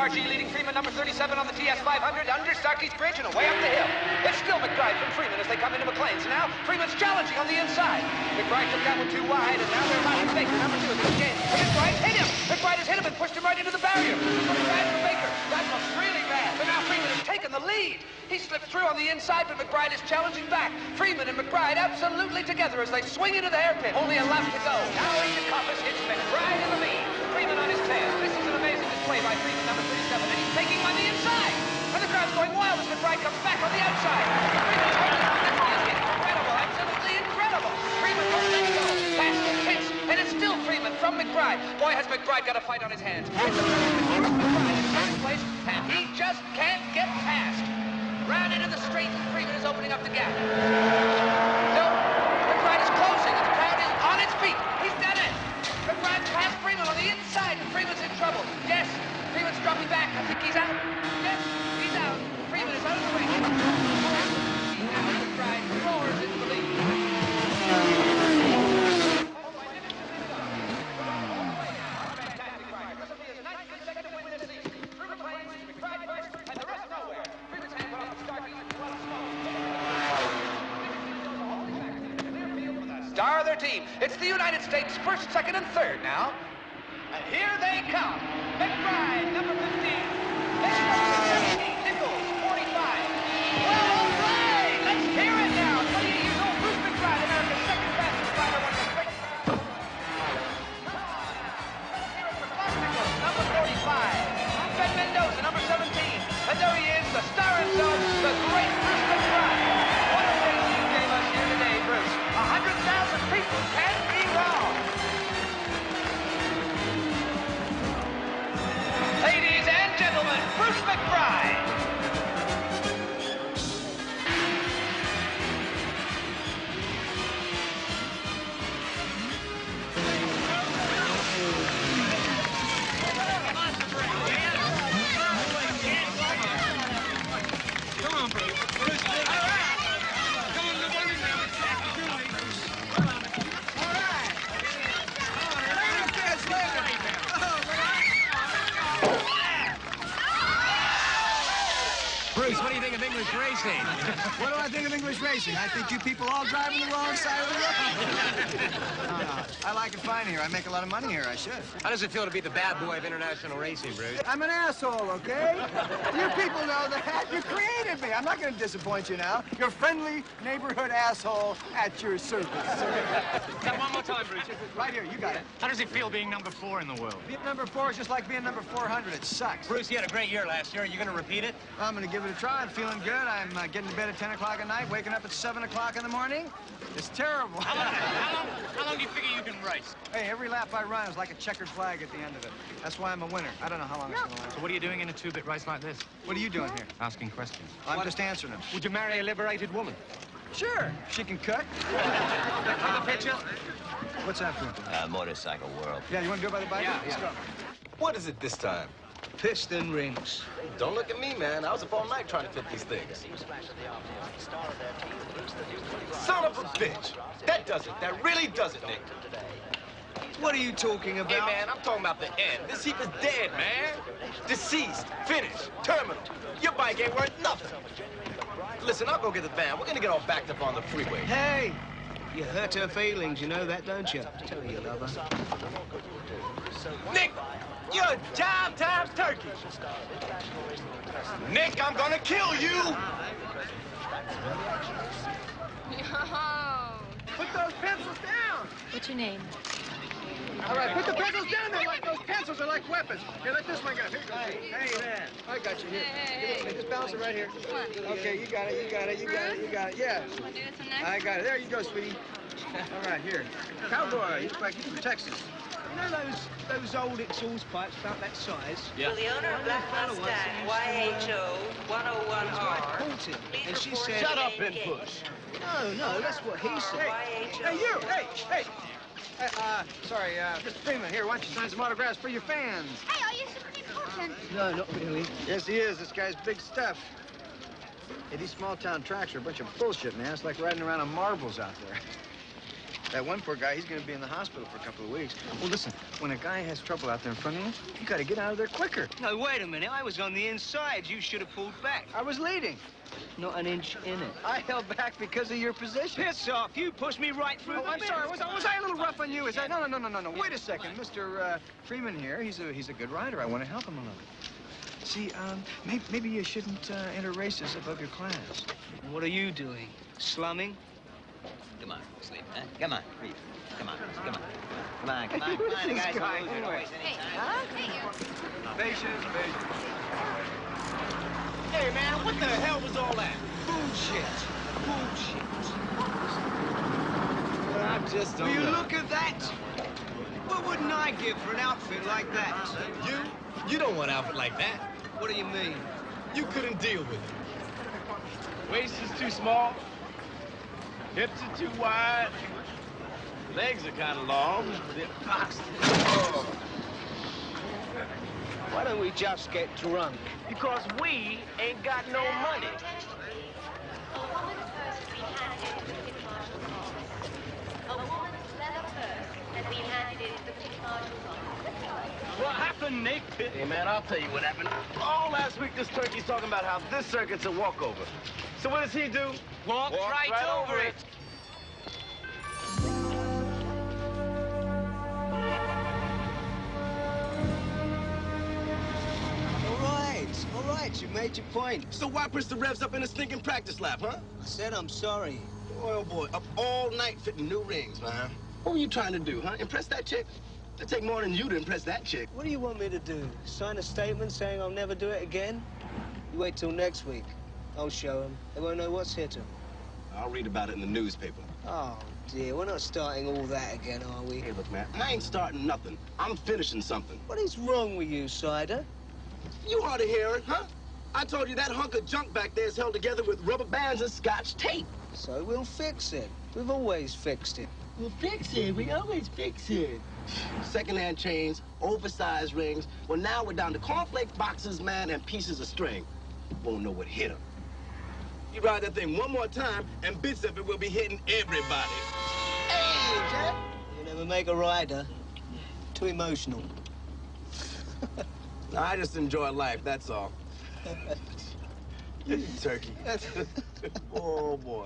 RG leading Freeman number 37 on the TS 500 under Starkey's Bridge and away up the hill. It's still McBride from Freeman as they come into McLean's. Now Freeman's challenging on the inside. McBride took that one too wide, and now they're mounting Baker, number 2 of the game. McBride hit him! McBride has hit him and pushed him right into the barrier. Looks bad for Baker. That looks really bad. But now Freeman has taken the lead. He slipped through on the inside, but McBride is challenging back. Freeman and McBride absolutely together as they swing into the hairpin. Only a lap to go. Now into Coppice hits McBride in the lead. Freeman on his tail. This is an amazing display by Freeman, number 37, and he's taking on the inside. And the crowd's going wild as McBride comes back on the outside. Freeman's holding on. He is incredible, absolutely incredible. Freeman won't let go. Past the pits, and it's still Freeman from McBride. Boy, has McBride got a fight on his hands. McBride in second place, and he just can't get past. Round into the straight, Freeman is opening up the gap. No, McBride is closing, and the crowd is on its feet. He's done it. McBride's past Freeman on the inside, and Freeman's in trouble. Yes, Freeman's dropping back. I think he's out. Yes, he's out. Freeman is out of the race. Now McBride roars into the lead. Star of their team. It's the United States first, second, and third now. And here they come. McBride, number 15. Essex, 17. Nichols, 45. Well, all right. Let's hear it now. 28 years old, Bruce McBride, America's second fastest driver, won the quick. Let's hear it for Clark Nichols, number 45. Ben Mendoza, number 17. And there he is, the star himself, the great Bruce McBride. What a race you gave us here today, Bruce. 100,000 people can't be wrong. Ladies and gentlemen, Bruce McBride. Come on, Bruce. Bruce, what do you think of English racing? What do I think of English racing? I think you people all driving the wrong side of the road. No, I like it fine here. I make a lot of money here. I should. How does it feel to be the bad boy of international racing, Bruce? I'm an asshole, okay? You people know that. You created me. I'm not going to disappoint you now. Your friendly neighborhood asshole at your service. Now, one more time, Bruce. Right here. You got it. How does it feel being number 4 in the world? Being number 4 is just like being number 400. It sucks. Bruce, you had a great year last year. Are you going to repeat it? I'm going to give it a try. I'm feeling good. I'm getting to bed at 10 o'clock at night, waking up at 7 o'clock in the morning. It's terrible. How long do you figure you can race? Hey, every lap I run is like a checkered flag at the end of it. That's why I'm a winner. I don't know how long it's going to last. So what are you doing in a two-bit race like this? What are you doing here? Asking questions. I'm just answering them. Would you marry a liberated woman? Sure. She can cut. Have a picture? What's that for? Motorcycle world. Yeah, you want to go by the bike? Yeah, Let's go. What is it this time? Piston rings. Don't look at me, man. I was up all night trying to fit these things. Son of a bitch. That does it. That really does it, Nick. What are you talking about? Hey, man, I'm talking about the end. This heap is dead, man. Deceased, finished, terminal. Your bike ain't worth nothing. Listen, I'll go get the van. We're gonna get all backed up on the freeway. Hey! You hurt her feelings, you know that, don't you? Tell her you love her. Nick, you're a job times turkey. Nick, I'm gonna kill you. No. Put those pencils down! What's your name? All right, put the pencils down there like those pencils are like weapons. Here, let this one go. Here you go. Hey, man. I got you here. Hey. Just balance it right here. Come on. Okay, you got it, you got it, you got it, you got it. Yeah. Want to do this one next? I got it. There you go, sweetie. All right, here. Cowboy, you look like you're from Texas. You know those old exhaust pipes about that size? Yeah. Will the owner of Black Mustang, YHO 101R, Ported, and she said, "Shut up and push." No, that's what he said. Hey, you! Hey! Sorry, Mr. Freeman, here, why don't you sign some autographs for your fans? Hey, are you super important? No, not really. Yes, he is. This guy's big stuff. Hey, these small-town tracks are a bunch of bullshit, man. It's like riding around on marbles out there. That one poor guy, he's gonna be in the hospital for a couple of weeks. Well, listen, when a guy has trouble out there in front of you, you gotta get out of there quicker. No, wait a minute. I was on the inside. You should have pulled back. I was leading. Not an inch in it. I held back because of your position. Piss off. You pushed me right through Oh, the I'm middle. sorry. Was I a little rough on you? Is that... No. Wait a second. Mr. Freeman here, he's a good rider. I want to help him a little. See, maybe you shouldn't enter races above your class. What are you doing? Slumming? Come on, sleep, huh? Come on, breathe. Come on. The guy's guy? a loser. Don't waste any time. Patience. Hey, man, what the hell was all that? Bullshit. I just Will you look at that? What wouldn't I give for an outfit like that? You don't want an outfit like that. What do you mean? You couldn't deal with it. Waist is too small. Hips are too wide. Legs are kind of long. They're boxed. Why don't we just get drunk? Because we ain't got no money. A woman's purse has been handed into the pit marshal's office. A woman's leather purse has been handed into the pit marshal's office. What happened, Nick? Hey, man, I'll tell you what happened. All last week, this turkey's talking about how this circuit's a walkover. So what does he do? Walk right over it. All right, you made your point. So why push the revs up in a stinking practice lap, huh? I said I'm sorry. Oh, boy, up all night fitting new rings, man. What were you trying to do, huh? Impress that chick? It'd take more than you to impress that chick. What do you want me to do? Sign a statement saying I'll never do it again? You wait till next week. I'll show them. They won't know what's hit them. I'll read about it in the newspaper. Oh, dear. We're not starting all that again, are we? Hey, look, man, I ain't starting nothing. I'm finishing something. What is wrong with you, Cider? You ought to hear it, huh? I told you that hunk of junk back there is held together with rubber bands and scotch tape. So we'll fix it. We've always fixed it. We'll fix it. We always fix it. Second-hand chains, oversized rings. Well, now we're down to cornflake boxes, man, and pieces of string. Won't know what hit them. You ride that thing one more time, and bits of it will be hitting everybody. Hey, Jack! You never make a rider. Too emotional. I just enjoy life, that's all. Turkey. Oh, boy.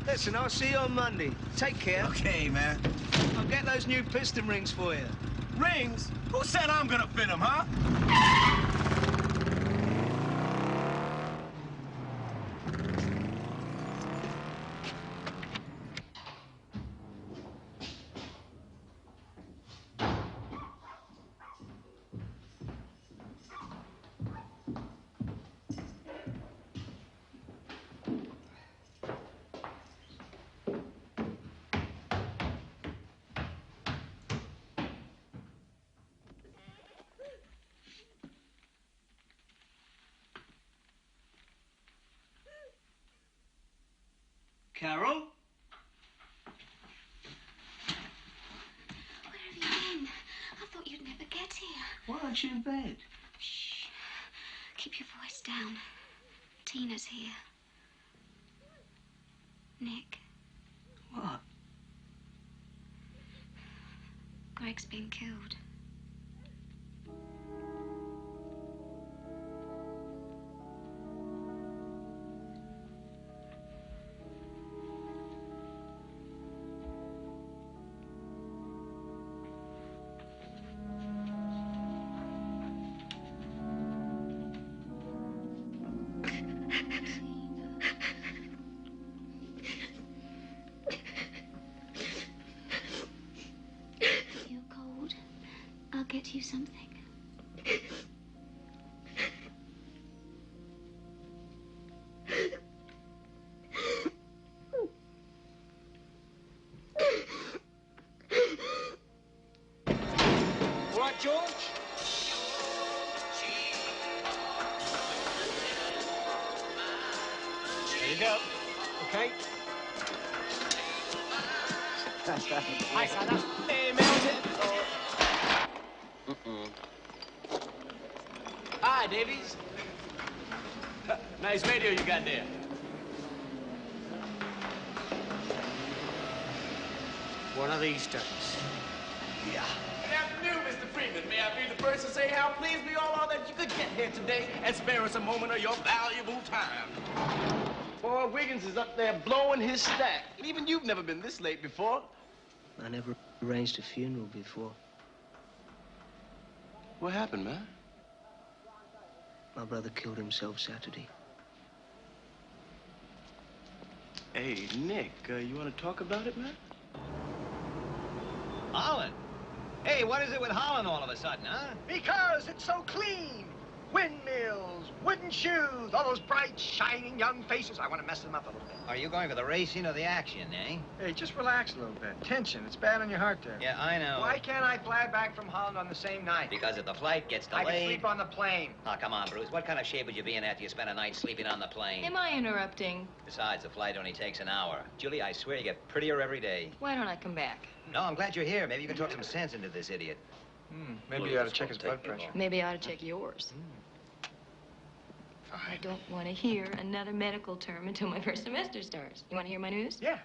Listen, I'll see you on Monday. Take care. Okay, man. I'll get those new piston rings for you. Rings? Who said I'm gonna fit them, huh? Carol? Where have you been? I thought you'd never get here. Why aren't you in bed? Shh. Keep your voice down. Tina's here. Nick, What? Greg's been killed. Feel cold? I'll get you something. All right, George? There you go. Okay. Hi, Santa. Hey, Melton. Hi, Davies. Nice radio you got there. One of these days. Yeah. Good afternoon, Mr. Freeman. May I be the first to say how pleased we all are that you could get here today and spare us a moment of your valuable time. Boy, Wiggins is up there blowing his stack. And even you've never been this late before. I never arranged a funeral before. What happened, man? My brother killed himself Saturday. Hey, Nick, you want to talk about it, man? Holland? Hey, what is it with Holland all of a sudden, huh? Because it's so clean. Windmills, wooden shoes, all those bright, shining young faces. I want to mess them up a little bit. Are you going for the racing or the action, eh? Hey, just relax a little bit. Tension. It's bad on your heart there. Yeah, I know. Why can't I fly back from Holland on the same night? Because if the flight gets delayed... I can sleep on the plane. Oh, come on, Bruce. What kind of shape would you be in after you spent a night sleeping on the plane? Am I interrupting? Besides, the flight only takes an hour. Julie, I swear you get prettier every day. Why don't I come back? No, I'm glad you're here. Maybe you can talk some sense into this idiot. Maybe you ought to check his blood pressure. Maybe I ought to check yours. I don't want to hear another medical term until my first semester starts. You want to hear my news? Yeah.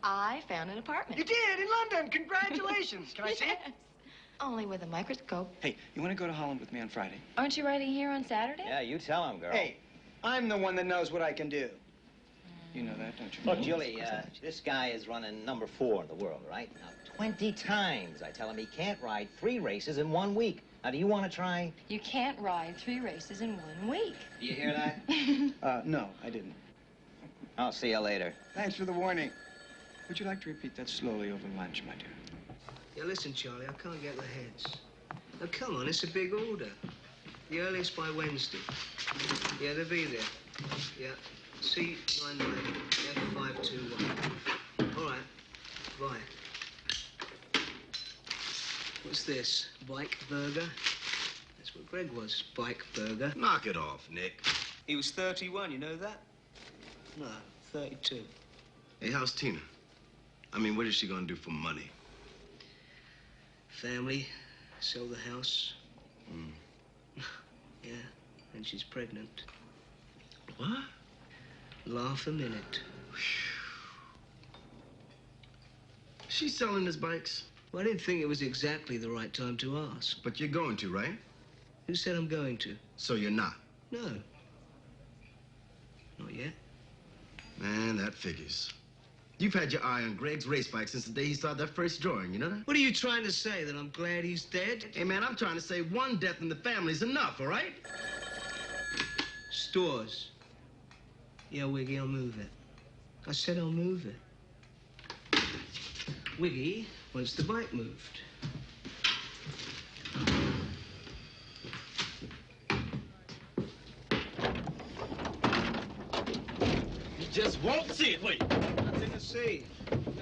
I found an apartment. You did, in London. Congratulations. Can I see it? Only with a microscope. Hey, you want to go to Holland with me on Friday? Aren't you riding here on Saturday? Yeah, you tell him, girl. Hey, I'm the one that knows what I can do. You know that, don't you? Look, Julie, this guy is running number 4 in the world, right? Now, 20 times I tell him he can't ride 3 races in 1 week. Now, do you want to try? You can't ride 3 races in 1 week. Do you hear that? No, I didn't. I'll see you later. Thanks for the warning. Would you like to repeat that slowly over lunch, my dear? Yeah, listen, Charlie, I can't get the heads. Now, come on, it's a big order. The earliest by Wednesday. Yeah, they'll be there. Yeah. C99 F521. All right. Bye. What's this? Bike burger? That's what Greg was. Bike burger. Knock it off, Nick. He was 31, you know that? No, 32. Hey, how's Tina? I mean, what is she gonna do for money? Family, sell the house. Yeah, and she's pregnant. What? Laugh a minute. She's selling his bikes? Well, I didn't think it was exactly the right time to ask. But you're going to, right? Who said I'm going to? So you're not? No. Not yet. Man, that figures. You've had your eye on Greg's race bike since the day he saw that first drawing, you know that? What are you trying to say, that I'm glad he's dead? Hey, man, I'm trying to say one death in the family's enough, all right? Stores. Yeah, Wiggy, I'll move it. I said I'll move it. Wiggy wants the bike moved. You just won't see it, will you? Nothing to see.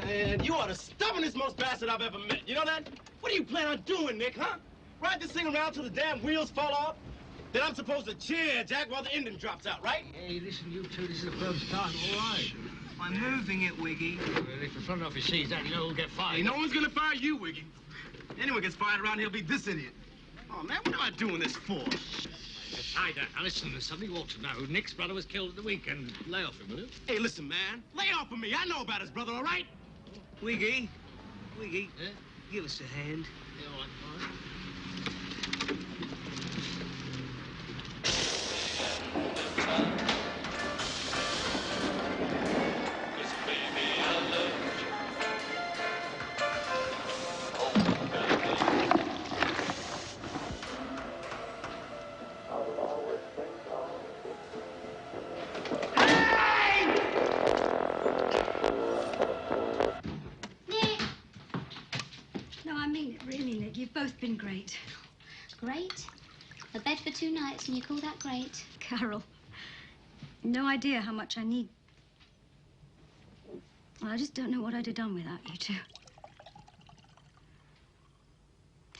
Man, you are the stubbornest most bastard I've ever met. You know that? What do you plan on doing, Nick, huh? Ride this thing around till the damn wheels fall off? Then I'm supposed to cheer, Jack, while the engine drops out, right? Hey, listen, you two, this is a first start, all right. I'm moving it, Wiggy. Well, if the front office sees that, you know who'll get fired. Hey, no one's gonna fire you, Wiggy. Anyone gets fired around here, will be this idiot. Oh, man, what am I doing this for? Hi, Dad. Now, listen, somebody ought to know. Nick's brother was killed at the weekend. Lay off him, will you? Hey, listen, man. Lay off of me. I know about his brother, all right? Wiggy, Yeah? give us a hand. Yeah, all right. You've both been great. Great? A bed for 2 nights and you call that great? Carol, no idea how much I need. Well, I just don't know what I'd have done without you two.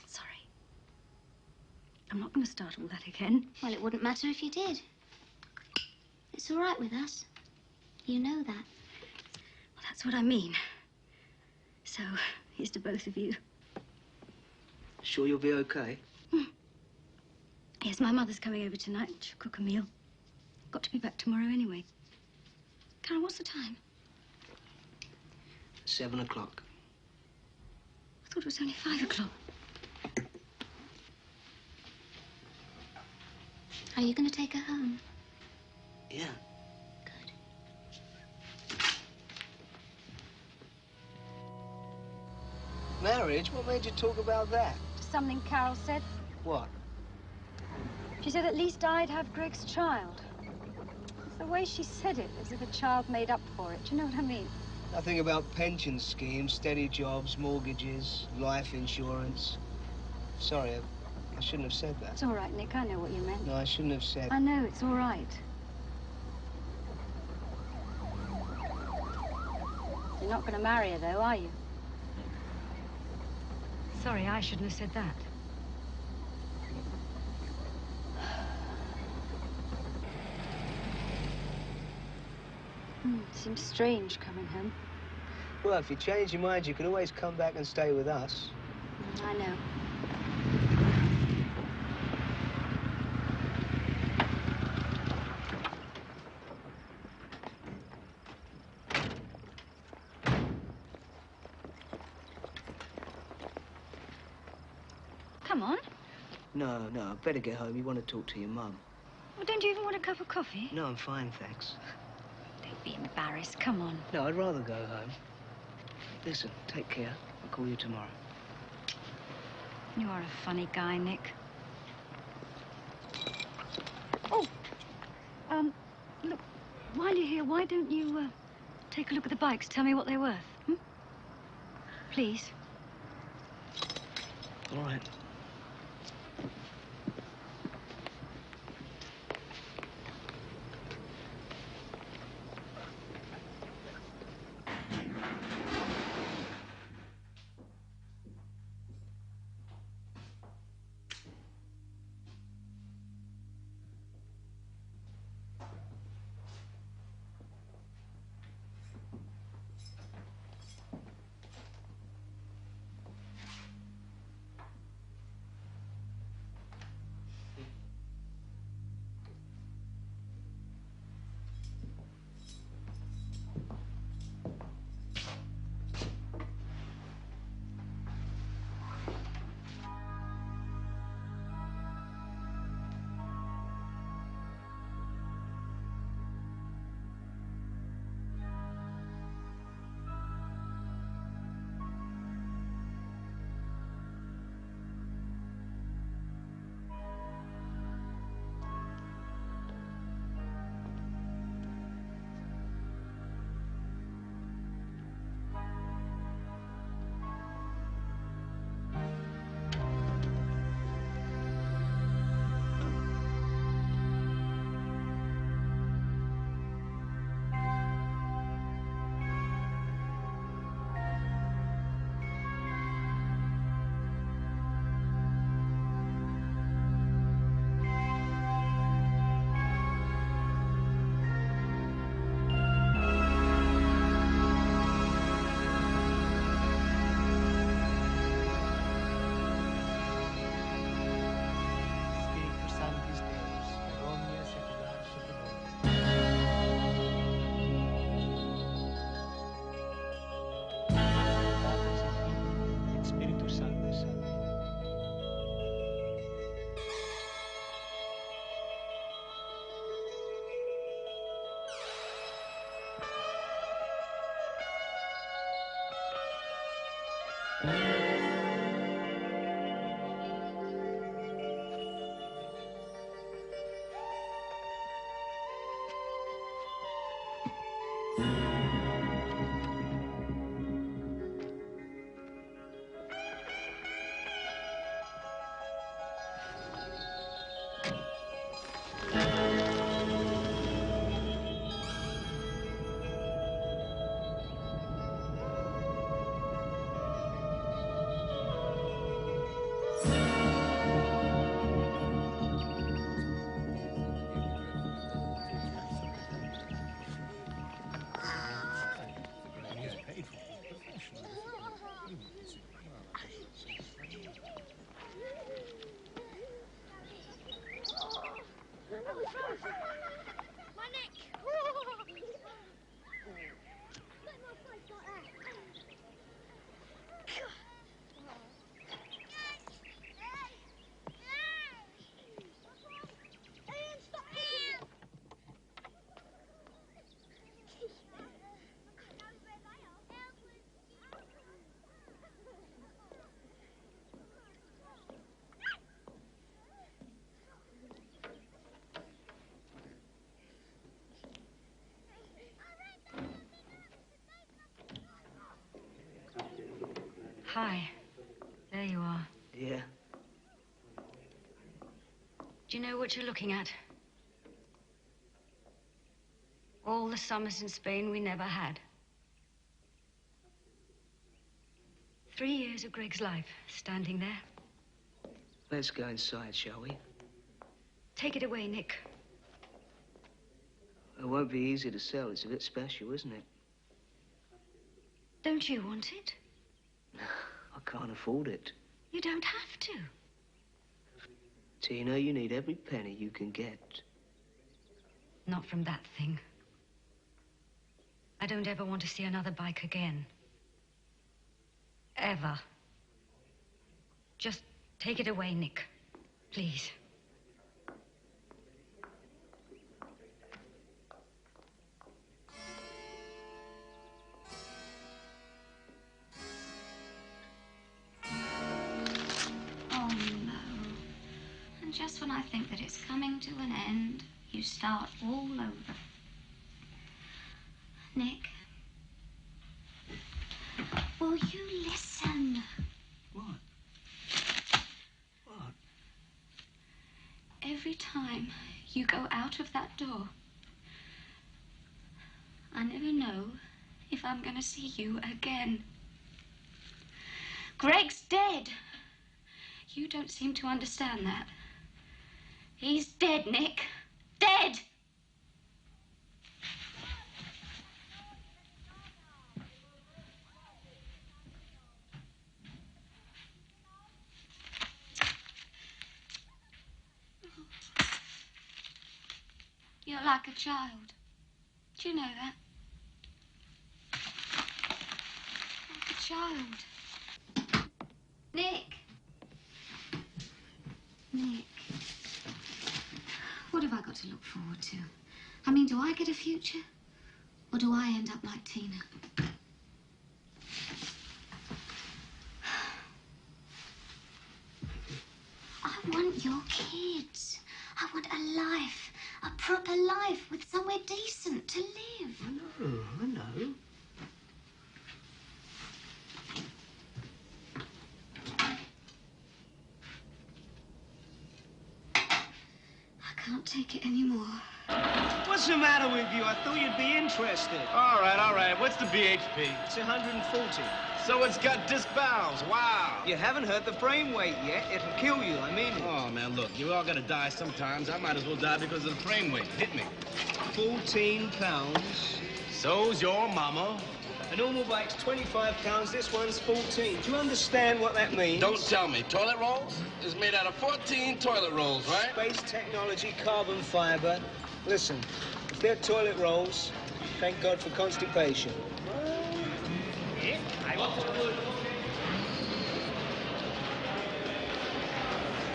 Sorry. I'm not going to start all that again. Well, it wouldn't matter if you did. It's all right with us. You know that. Well, that's what I mean. So, here's to both of you. Sure you'll be okay? Yes, my mother's coming over tonight. She'll cook a meal. Got to be back tomorrow anyway. Carol, what's the time? 7 o'clock. I thought it was only 5 o'clock. Are you going to take her home? Yeah. Marriage? What made you talk about that? Something Carol said. What? She said at least I'd have Greg's child. It's the way she said it, as if a child made up for it. Do you know what I mean? Nothing about pension schemes, steady jobs, mortgages, life insurance. Sorry, I shouldn't have said that. It's all right, Nick. I know what you meant. No, I shouldn't have said... I know, it's all right. You're not going to marry her, though, are you? Sorry, I shouldn't have said that. Seems strange coming home. Well, if you change your mind, you can always come back and stay with us. I know. Come on. No, better get home. You want to talk to your mum. Well, don't you even want a cup of coffee? No, I'm fine, thanks. Don't be embarrassed. Come on. No, I'd rather go home. Listen, take care. I'll call you tomorrow. You are a funny guy, Nick. Oh, look, while you're here, why don't you, take a look at the bikes? Tell me what they're worth, hmm? Please. All right. Hi. There you are. Yeah. Do you know what you're looking at? All the summers in Spain we never had. 3 years of Greg's life, standing there. Let's go inside, shall we? Take it away, Nick. It won't be easy to sell. It's a bit special, isn't it? Don't you want it? I can't afford it. You don't have to. Tina, you need every penny you can get. Not from that thing. I don't ever want to see another bike again. Ever. Just take it away, Nick. Please. Oh, no. And just when I think that it's coming to an end, you start all over. Nick, will you listen? What? What? Every time you go out of that door, I never know if I'm going to see you again. Greg's dead. You don't seem to understand that. He's dead, Nick. Dead! You're like a child. Do you know that? Like a child. Nick. Nick. What have I got to look forward to? I mean, do I get a future? Or do I end up like Tina? I want your kids. I want a life. A proper life with somewhere decent to live. I know. I can't take it anymore. What's the matter with you? I thought you'd be interested. All right. What's the BHP? It's 140. So it's got disc valves. Wow. You haven't heard the frame weight yet. It'll kill you, I mean it. Oh, man, look, you all gotta die sometimes. I might as well die because of the frame weight. Hit me. 14 pounds. So's your mama. A normal bike's 25 pounds. This one's 14. Do you understand what that means? Don't tell me. Toilet rolls is made out of 14 toilet rolls, right? Space technology, carbon fiber. Listen, if they're toilet rolls, thank God for constipation.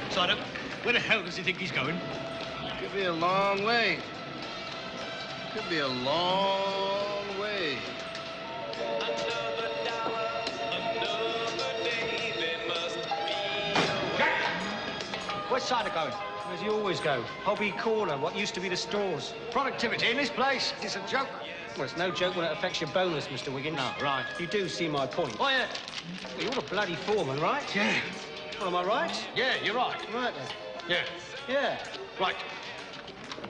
Sider, where the hell does he think he's going? Could be a long way. Could be a long way. Where's Sider going? Where's he always go? Hobby Corner, what used to be the stores. Productivity in this place. It's a joke. Well, it's no joke when it affects your bonus, Mr. Wiggins. No, right. You do see my point. Oh, yeah. Well, you're the bloody foreman, right? Yeah. Well, am I right? Yeah, you're right. Right, then. Yeah. Yeah. Right.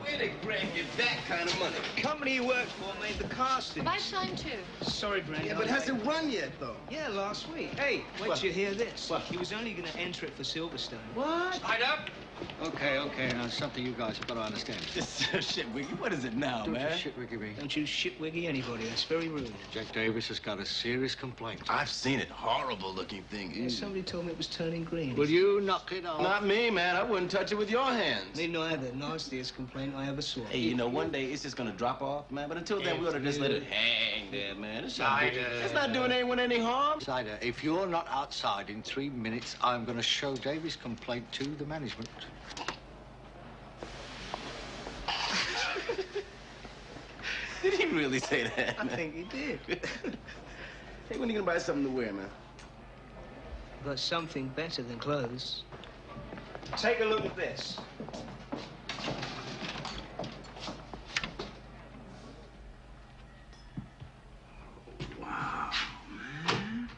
Where did Greg get that kind of money? The company he worked for made the castings. I signed too. Sorry, Brent. Yeah, but hasn't run yet, though. Yeah, last week. Hey, wait What? till you hear this. What? He was only going to enter it for Silverstone. What? Tied up? Okay. Now, something you guys have got to understand. Shit, Wiggy, what is it now, Don't man? you shit wiggy me. Don't you shitwiggy anybody. That's very rude. Jack Davis has got a serious complaint. I've seen it. Horrible-looking thing. Yeah, somebody told me it was turning green. Will you knock it off? Not me, man. I wouldn't touch it with your hands. Me neither. Nastiest complaint I ever saw. Hey, you know, one day it's just gonna drop off, man. But until then, we ought to just let it hang there, man. It's not doing anyone any harm. Sider, if you're not outside in 3 minutes, I'm going to show Davis' complaint to the management. Did he really say that, I man? think he did. Hey, when are you gonna buy something to wear, man? But something better than clothes. Take a look at this. Wow, man.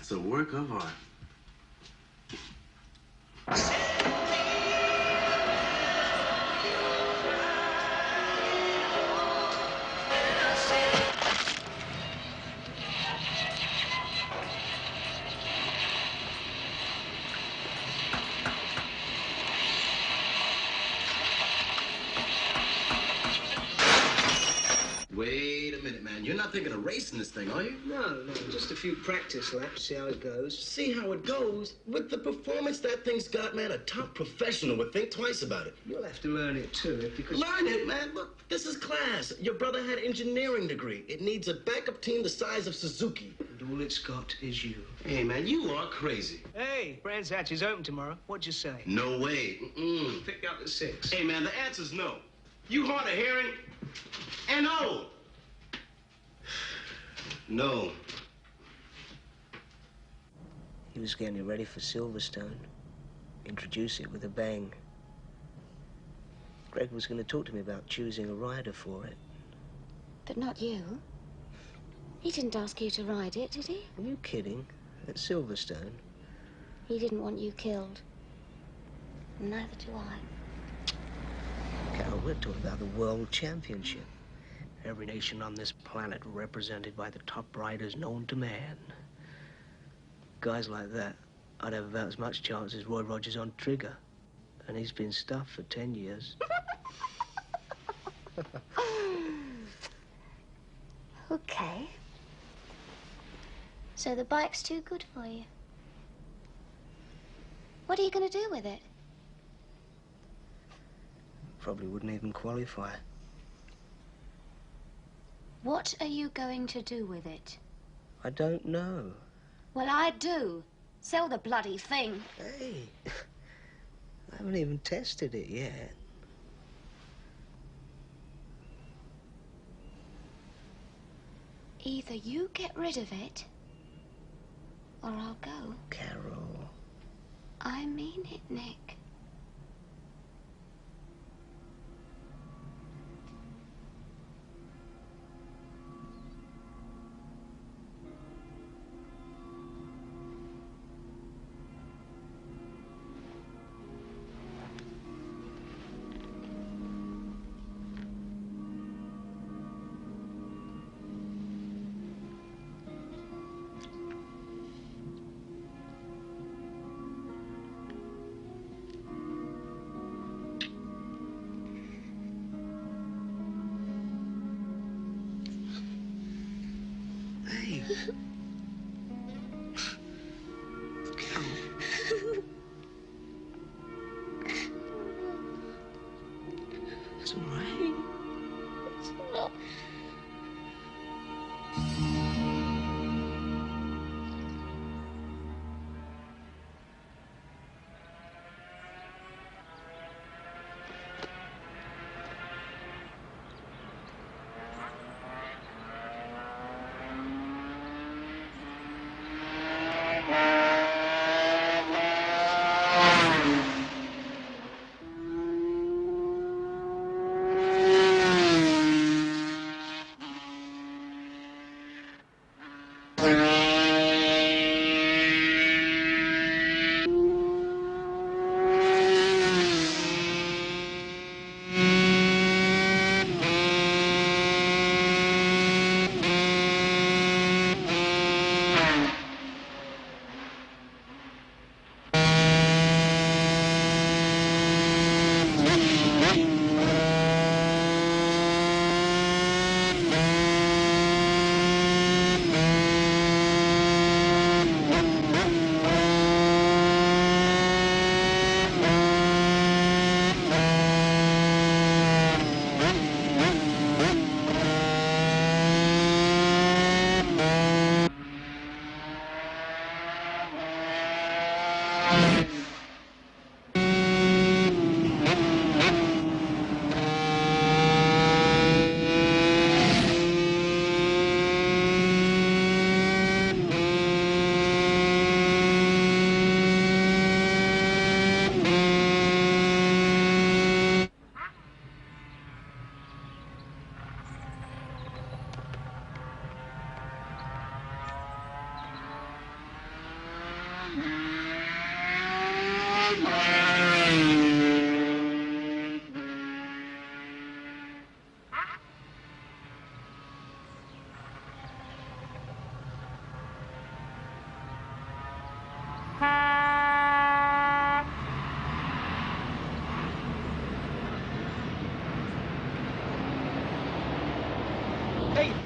That's a work of art. Wait a minute, man. You're not thinking of racing this thing, are you? No, just a few practice laps, see how it goes. See how it goes? With the performance that thing's got, man, a top professional would think twice about it. You'll have to learn it too, because... Learn it, man. Look, this is class. Your brother had an engineering degree. It needs a backup team the size of Suzuki. And all it's got is you. Hey, man, you are crazy. Hey, Brands Hatch is open tomorrow. What'd you say? No way. Pick up at 6. Hey, man, the answer's no. You hard of hearing? N-O. No. He was getting it ready for Silverstone. Introduce it with a bang. Greg was going to talk to me about choosing a rider for it. But not you. He didn't ask you to ride it, did he? Are you kidding? At Silverstone? He didn't want you killed. Neither do I. Carol, we're talking about the World Championship. Every nation on this planet represented by the top riders known to man. Guys like that, I'd have about as much chance as Roy Rogers on Trigger. And he's been stuffed for 10 years. Okay. So the bike's too good for you. What are you going to do with it? Probably wouldn't even qualify. What are you going to do with it? I don't know. Well, I do. Sell the bloody thing. Hey, I haven't even tested it yet. Either you get rid of it, or I'll go. Carol. I mean it, Nick. Hey. Carol. It's all right. It's not. Hey,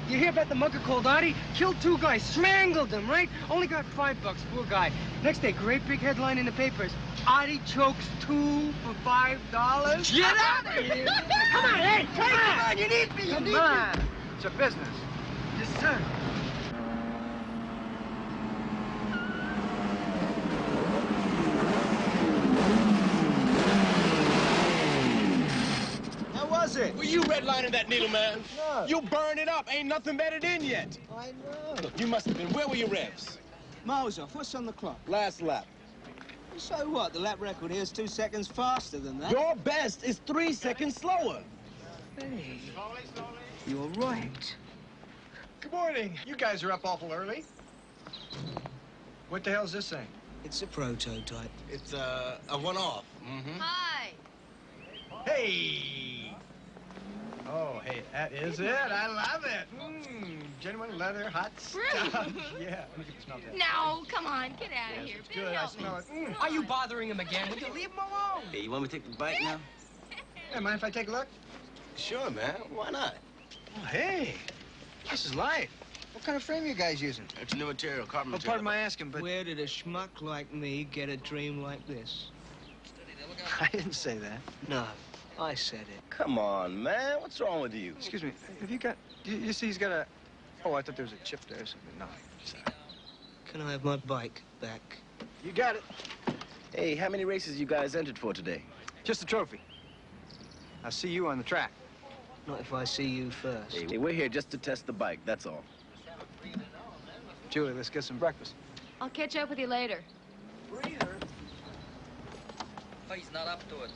you hear about the mugger called Artie? Killed 2 guys, strangled them, right? Only got $5, poor guy. Next day, great big headline in the papers. Artie chokes 2 for $5. Get out of here! Come on, hey, Come on, you need me, Come on. It's a business. Yes, sir. How was it? Well, you redlining that needle, man. No. You burn it up. Ain't nothing better than yet. I know. You must have been. Where were your revs? Miles off. What's on the clock? Last lap. So what? The lap record here's 2 seconds faster than that. Your best is 3 seconds slower. Hey, you're right. Good morning. You guys are up awful early. What the hell's this thing? It's a prototype. It's a one-off. Mm-hmm. Hi. Hey! Oh, hey, that is it. I love it. Genuine leather, hot stuff. Yeah, let me get the smell test. No, come on, get out of here. It's good. I smell it. Are you bothering him again? Will you leave him alone? Hey, you want me to take the bite now? Hey, mind if I take a look? Sure, man. Why not? Oh, hey, this is life. What kind of frame you guys using? It's new material, carbon Well, material. pardon my asking, but... Where did a schmuck like me get a dream like this? I didn't say that. No, I said it. Come on, man. What's wrong with you? Excuse me, have you got... You see he's got a... Oh, I thought there was a chip there or something. No, sorry. Can I have my bike back? You got it. Hey, how many races you guys entered for today? Just a trophy. I'll see you on the track. Not if I see you first. Hey, we're here just to test the bike, that's all. Julie, let's get some breakfast. I'll catch up with you later. Breather? Oh, he's not up to it.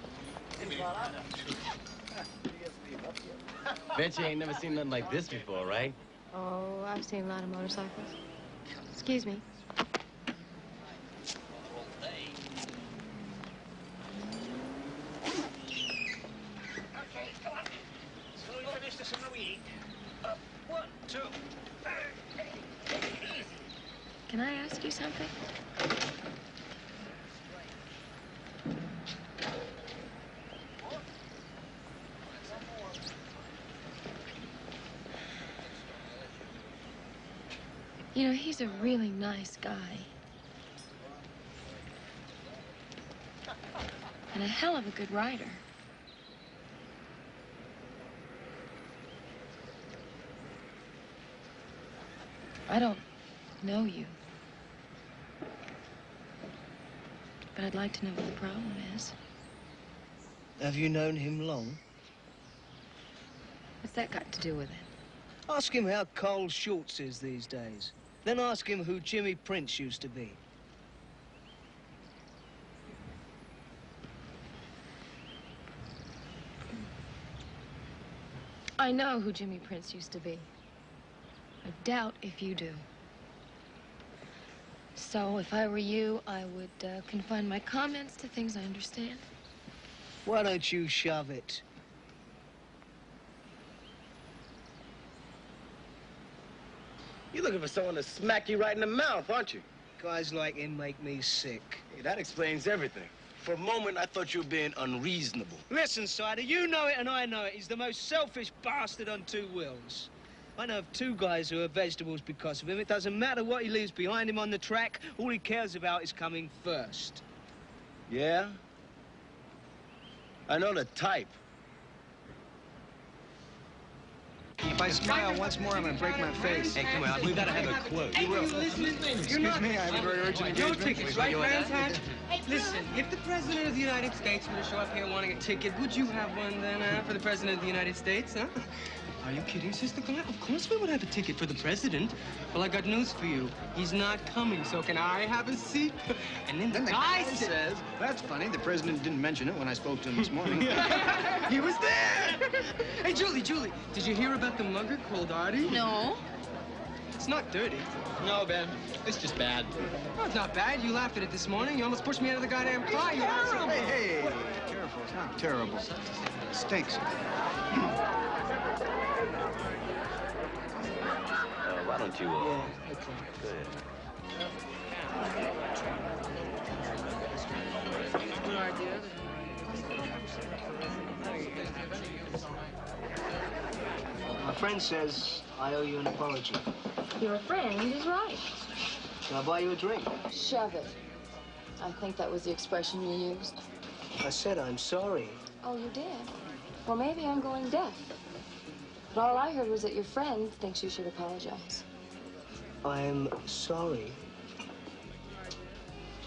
Bet you ain't never seen nothing like this before, right? Oh, I've seen a lot of motorcycles. Excuse me. Okay, come on. Slowly finish this and we eat. 1, 2. Can I ask you something? You know, he's a really nice guy. And a hell of a good rider. I don't know you. But I'd like to know what the problem is. Have you known him long? What's that got to do with it? Ask him how Cole Schultz is these days. Then ask him who Jimmy Prince used to be. I know who Jimmy Prince used to be. I doubt if you do. So if I were you, I would confine my comments to things I understand. Why don't you shove it? You're looking for someone to smack you right in the mouth, aren't you? Guys like him make me sick. Hey, that explains everything. For a moment, I thought you were being unreasonable. Listen, Sider, you know it and I know it. He's the most selfish bastard on 2 wheels. I know of 2 guys who are vegetables because of him. It doesn't matter what he leaves behind him on the track. All he cares about is coming first. Yeah? I know the type. If I smile once more, I'm gonna break my face. Hey, come on, we gotta have a quote. You will. Excuse me, I have a very urgent No engagement. tickets, right, Valentine? Listen, if the President of the United States were to show up here wanting a ticket, would you have one then, for the President of the United States, huh? Are you kidding, Sister Glenn? Of course we would have a ticket for the President. Well, I got news for you. He's not coming, so can I have a seat? And then The guy says, that's funny, the president didn't mention it when I spoke to him this morning. He was there! Hey, Julie, did you hear about the mugger called Artie? No. It's not dirty. No, Ben. It's just bad. No, it's not bad. You laughed at it this morning. You almost pushed me out of the goddamn car. You terrible. Hey, careful. It's not terrible. It stinks. Why don't you, Yeah, okay. go ahead. Good idea. My friend says I owe you an apology. Your friend is right. Can I buy you a drink? Shove it. I think that was the expression you used. I said I'm sorry. Oh, you did? Well, maybe I'm going deaf. But all I heard was that your friend thinks you should apologize. I'm sorry.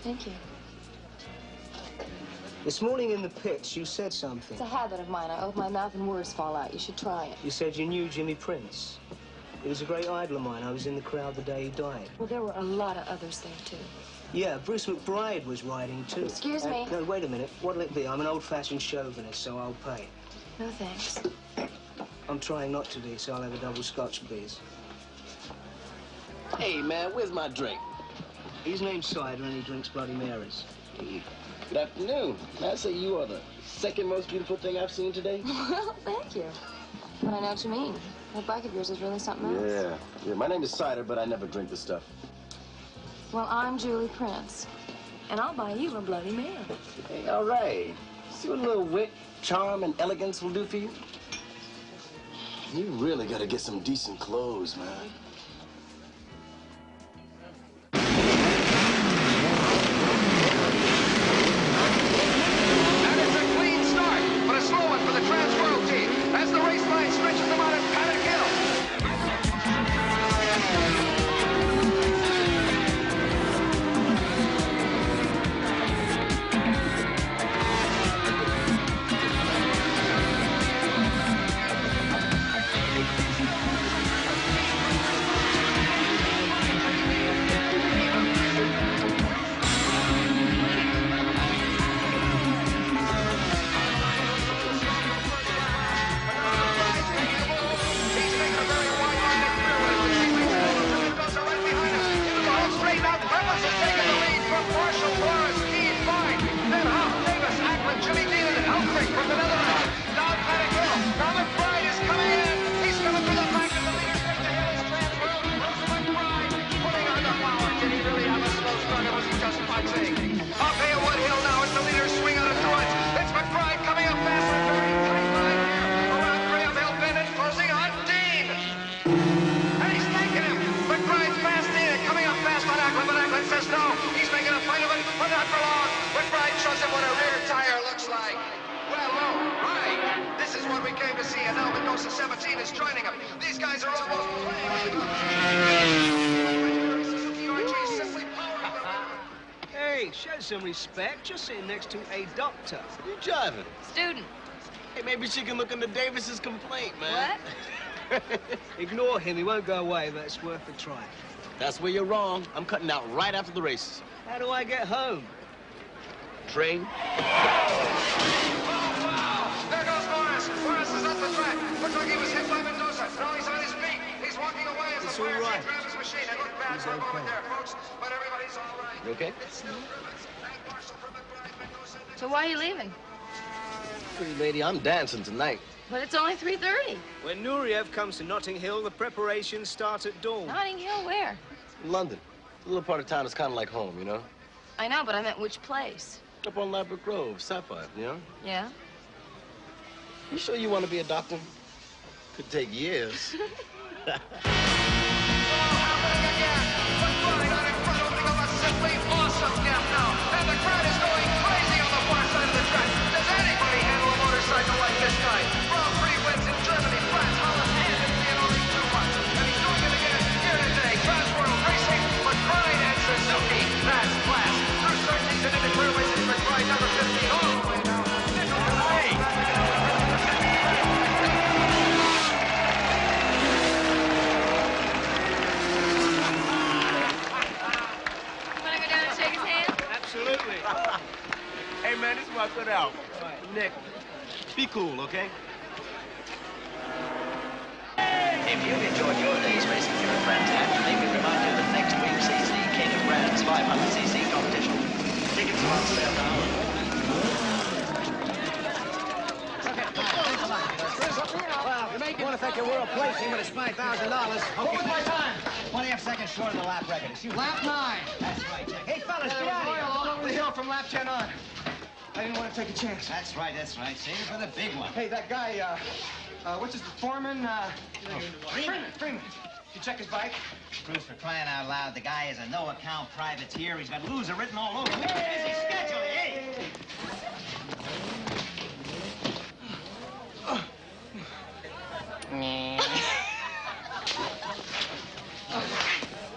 Thank you. This morning in the pits, you said something. It's a habit of mine. I open my mouth and words fall out. You should try it. You said you knew Jimmy Prince. He was a great idol of mine. I was in the crowd the day he died. Well, there were a lot of others there, too. Yeah, Bruce McBride was riding, too. Excuse me? No, wait a minute. What'll it be? I'm an old-fashioned chauvinist, so I'll pay. No, thanks. I'm trying not to be, so I'll have a double Scotch, please. Hey, man, where's my drink? His name's Cider, and he drinks Bloody Marys. Good afternoon. May I say you are the second most beautiful thing I've seen today? Well, thank you. But I know what you mean. That bike of yours is really something else. Yeah. My name is Cider, but I never drink the stuff. Well, I'm Julie Prince. And I'll buy you a Bloody Mary. Hey, all right. See what a little wit, charm, and elegance will do for you? You really gotta get some decent clothes, man. That is a clean start, but a slow one for the Trans-World team as the race line stretches them out at Paddock Hill. Hey, show some respect. You're sitting next to a doctor. You driving? Student. Hey, maybe she can look into Davis's complaint, man. What? Ignore him. He won't go away, but it's worth a try. That's where you're wrong. I'm cutting out right after the races. How do I get home? Train. There goes Morris. Morris is up the track. Looks like he was hit by Mendoza. Now he's on his feet. He's walking away as the fire chief grabs his machine. It looked bad for a moment there, folks, but everybody's all right. You okay? So why are you leaving? Pretty lady, I'm dancing tonight. But it's only 3:30. When Nureyev comes to Notting Hill, the preparations start at dawn. Notting Hill, where? London. A little part of town is kind of like home, you know? I know, but I meant which place? Up on Ladbroke Grove, Sapphire, you know? Yeah? You sure you want to be a doctor? Could take years. Awesome gap now, and the crowd is going crazy on the far side of the track. Does anybody handle a motorcycle like this guy? Grand Prix wins in Germany, France, Holland, and in Vienna only 2 months. And he's doing it again here today. Trans-World Racing, McBride and Suzuki. That's class. Through searchings and into clear races, McBride number 15 all the way down. Hey! Absolutely. Hey, man, this is my good out. Nick, be cool, okay? If you've enjoyed your day's racing, Friends hat to make me remind you that next week sees the King of Brands 500cc competition. Tickets are on sale now. Well, you want to thank your world placing, but it's $5,000. What was my time? 20 seconds short of the lap record. Excuse me. Lap 9. That's right, Jack. Hey, fellas, There get was out of oil here. all over the hill from lap 10 on. I didn't want to take a chance. That's right, that's right. Save it for the big one. Hey, that guy, what's his foreman? Freeman. You check his bike? Bruce, for crying out loud, the guy is a no-account privateer. He's got loser written all over him. Busy schedule, hey!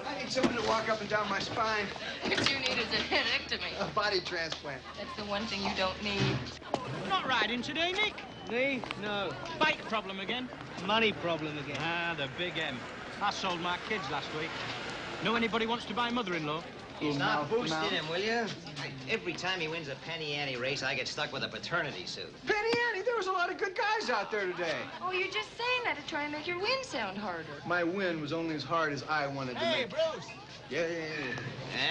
I need someone to walk up and down my spine. What you need is a headectomy. A body transplant. That's the one thing you don't need. Not riding today, Nick? Me? No. Bike problem again? Money problem again. Ah, the big M. I sold my kids last week. Know anybody wants to buy mother-in-law? He's not boosted him, will you? Every time he wins a penny ante race, I get stuck with a paternity suit. Penny Annie, there was a lot of good guys out there today. Oh, you're just saying that to try and make your win sound harder. My win was only as hard as I wanted to make. Bruce! Yeah.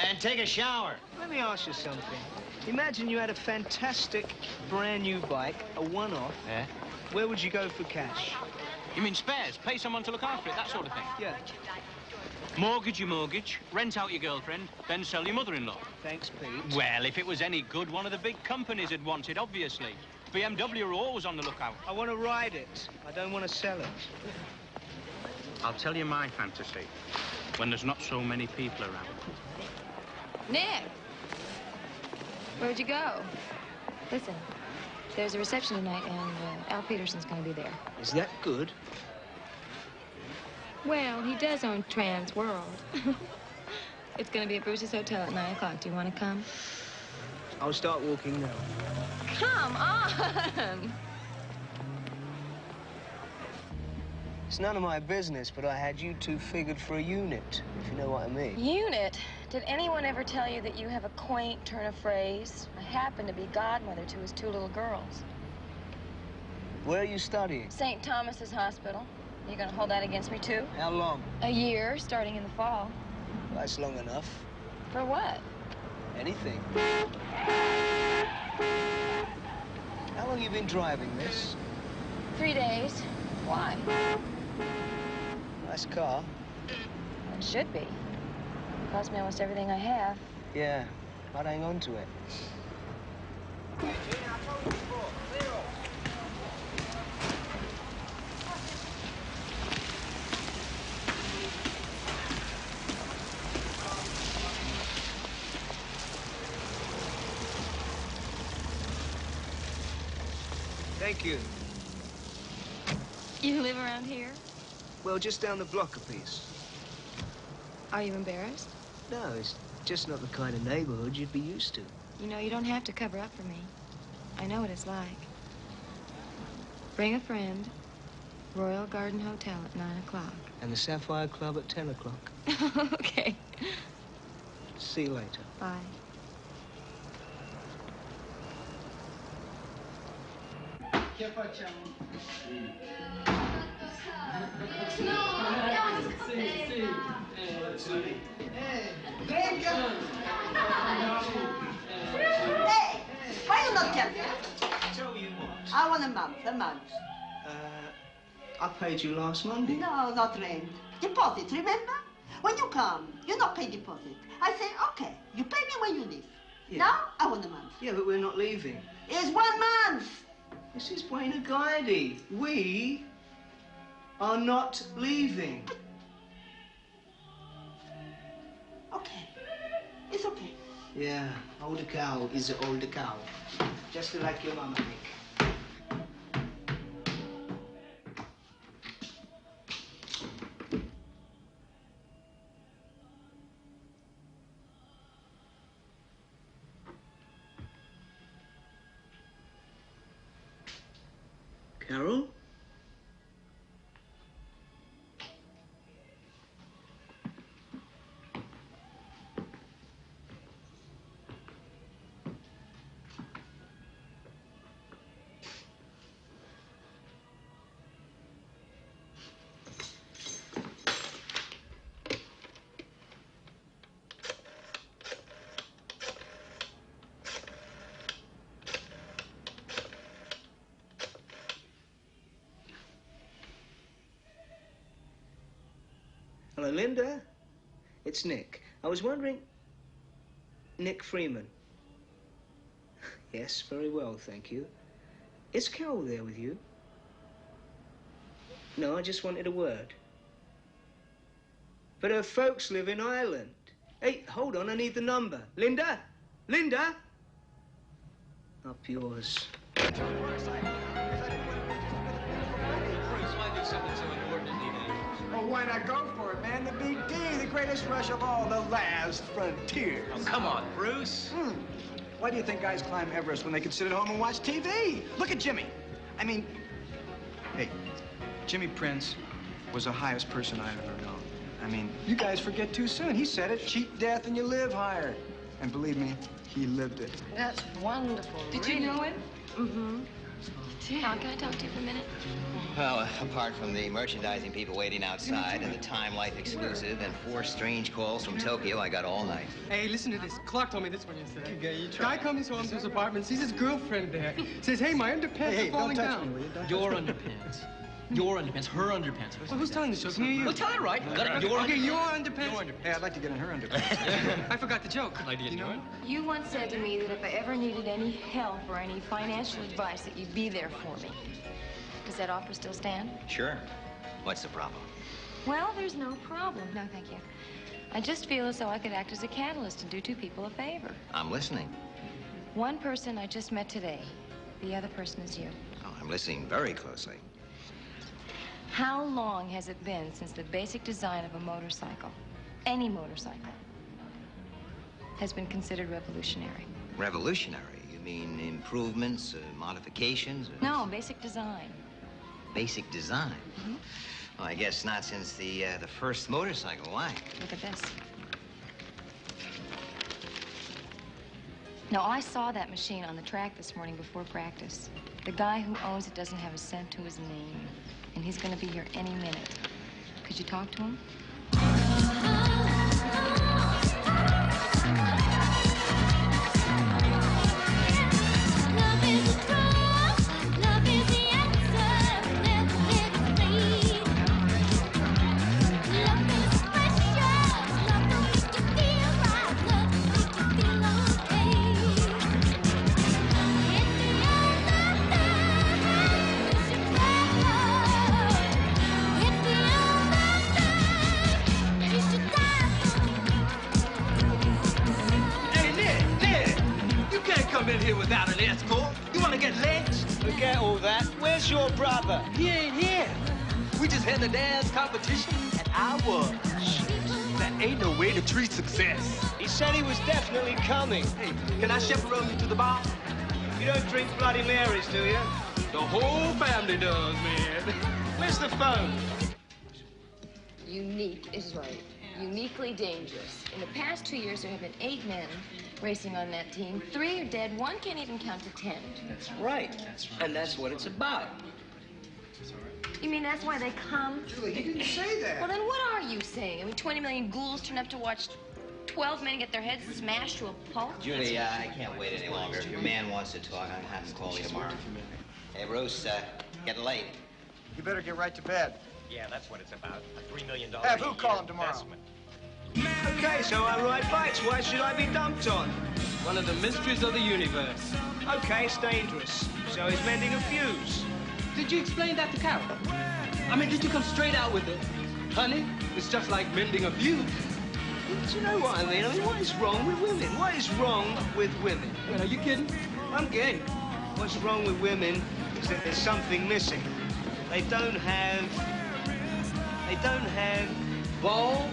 And take a shower. Let me ask you something. Imagine you had a fantastic brand new bike, a one-off. Yeah? Where would you go for cash? You mean spares? Pay someone to look after it, that sort of thing? Yeah. Mortgage your mortgage, rent out your girlfriend, then sell your mother-in-law. Thanks, Pete. Well, if it was any good, one of the big companies would want it, obviously. BMW are always on the lookout. I want to ride it. I don't want to sell it. I'll tell you my fantasy, when there's not so many people around. Nick! Where'd you go? Listen, there's a reception tonight, and Al Peterson's gonna be there. Is that good? Well, he does own Trans World. It's gonna be at Bruce's Hotel at 9 o'clock. Do you want to come? I'll start walking now. Come on! It's none of my business, but I had you two figured for a unit, if you know what I mean. Unit? Did anyone ever tell you that you have a quaint turn of phrase? I happen to be godmother to his 2 little girls. Where are you studying? St. Thomas's Hospital. You gonna hold that against me, too? How long? A year, starting in the fall. That's long enough. For what? Anything. How long you been driving this? 3 days. Why? Nice car. It should be. Cost me almost everything I have. Yeah, I'd hang on to it. Thank you. You live around here? Well, just down the block a piece. Are you embarrassed? No, it's just not the kind of neighborhood you'd be used to. You know, you don't have to cover up for me. I know what it's like. Bring a friend. Royal Garden Hotel at 9 o'clock. And the Sapphire Club at 10 o'clock. Okay. See you later. Bye. Che facciamo? Drink. Hey, why you not telling me? Tell you what. I want a month. I paid you last Monday. No, not rent. Deposit, remember? When you come, you not pay deposit. I say, okay, you pay me when you leave. Yeah. Now, I want a month. Yeah, but we're not leaving. It's 1 month. This is Buena Guide. We are not leaving. Okay. It's okay. Yeah, older cow is an older cow. Just like your mama, Nick. Carol? Hello, Linda. It's Nick. I was wondering... Nick Freeman. Yes, very well, thank you. Is Carol there with you? No, I just wanted a word. But her folks live in Ireland. Hey, hold on, I need the number. Linda? Linda? Up yours. Oh, why not go for it, man? The Big D, the greatest rush of all, the last frontier. Oh, come on, Bruce. Why do you think guys climb Everest when they can sit at home and watch TV? Look at Jimmy. I mean, hey, Jimmy Prince was the highest person I've ever known. I mean, you guys forget too soon. He said it, cheat death and you live higher. And believe me, he lived it. That's wonderful. Did you know it? Mm-hmm. Now, can I talk to you for a minute? Well, apart from the merchandising people waiting outside and the Time Life exclusive and 4 strange calls from Tokyo, I got all night. Hey, listen to this. Clark told me this one yesterday. Guy comes home to his apartment, sees his girlfriend there. Says, hey, my underpants are falling down. Your underpants. Your underpants. Her underpants. Well, who's telling the show? Can you? Well, tell it right. Okay, your underpants. Your underpants. Hey, I'd like to get in her underpants. I forgot the joke. I'd like to get in yours. You once said to me that if I ever needed any help or any financial advice, that you'd be there for me. Does that offer still stand? Sure. What's the problem? Well, there's no problem. No, thank you. I just feel as though I could act as a catalyst and do 2 people a favor. I'm listening. One person I just met today. The other person is you. Oh, I'm listening very closely. How long has it been since the basic design of a motorcycle, any motorcycle, has been considered revolutionary? Revolutionary? You mean improvements, modifications? No, basic design. Basic design? Mm-hmm. Well, I guess not since the first motorcycle. Why? Look at this. Now, I saw that machine on the track this morning before practice. The guy who owns it doesn't have a cent to his name, and he's going to be here any minute. Could you talk to him? In here without an escort. You want to get lynched? Forget all that. Where's your brother? He ain't here. We just had the dance competition, and I won. That ain't no way to treat success. He said he was definitely coming. Hey, can I chaperone you to the bar? You don't drink Bloody Marys, do you? The whole family does, man. Where's the phone? Unique is right. Uniquely dangerous. In the past 2 years, there have been 8 men racing on that team. 3 are dead. 1 can't even count to 10. That's right. And that's what it's about. You mean that's why they come? Julie, he didn't say that. Well, then what are you saying? I mean, 20 million ghouls turn up to watch 12 men get their heads smashed to a pulp? Julie, I can't wait any longer. If your man wants to talk, I'll have him call me tomorrow. Hey, Bruce, getting late. You better get right to bed. Yeah, that's what it's about. A $3 million Have who call him tomorrow? investment. Okay, so I ride bikes. Why should I be dumped on? One of the mysteries of the universe. Okay, it's dangerous. So he's mending a fuse. Did you explain that to Carol? I mean, did you come straight out with it? Honey, it's just like mending a fuse. Do you know what I mean? What is wrong with women? What is wrong with women? Well, are you kidding? I'm kidding. What's wrong with women is that there's something missing. They don't have balls.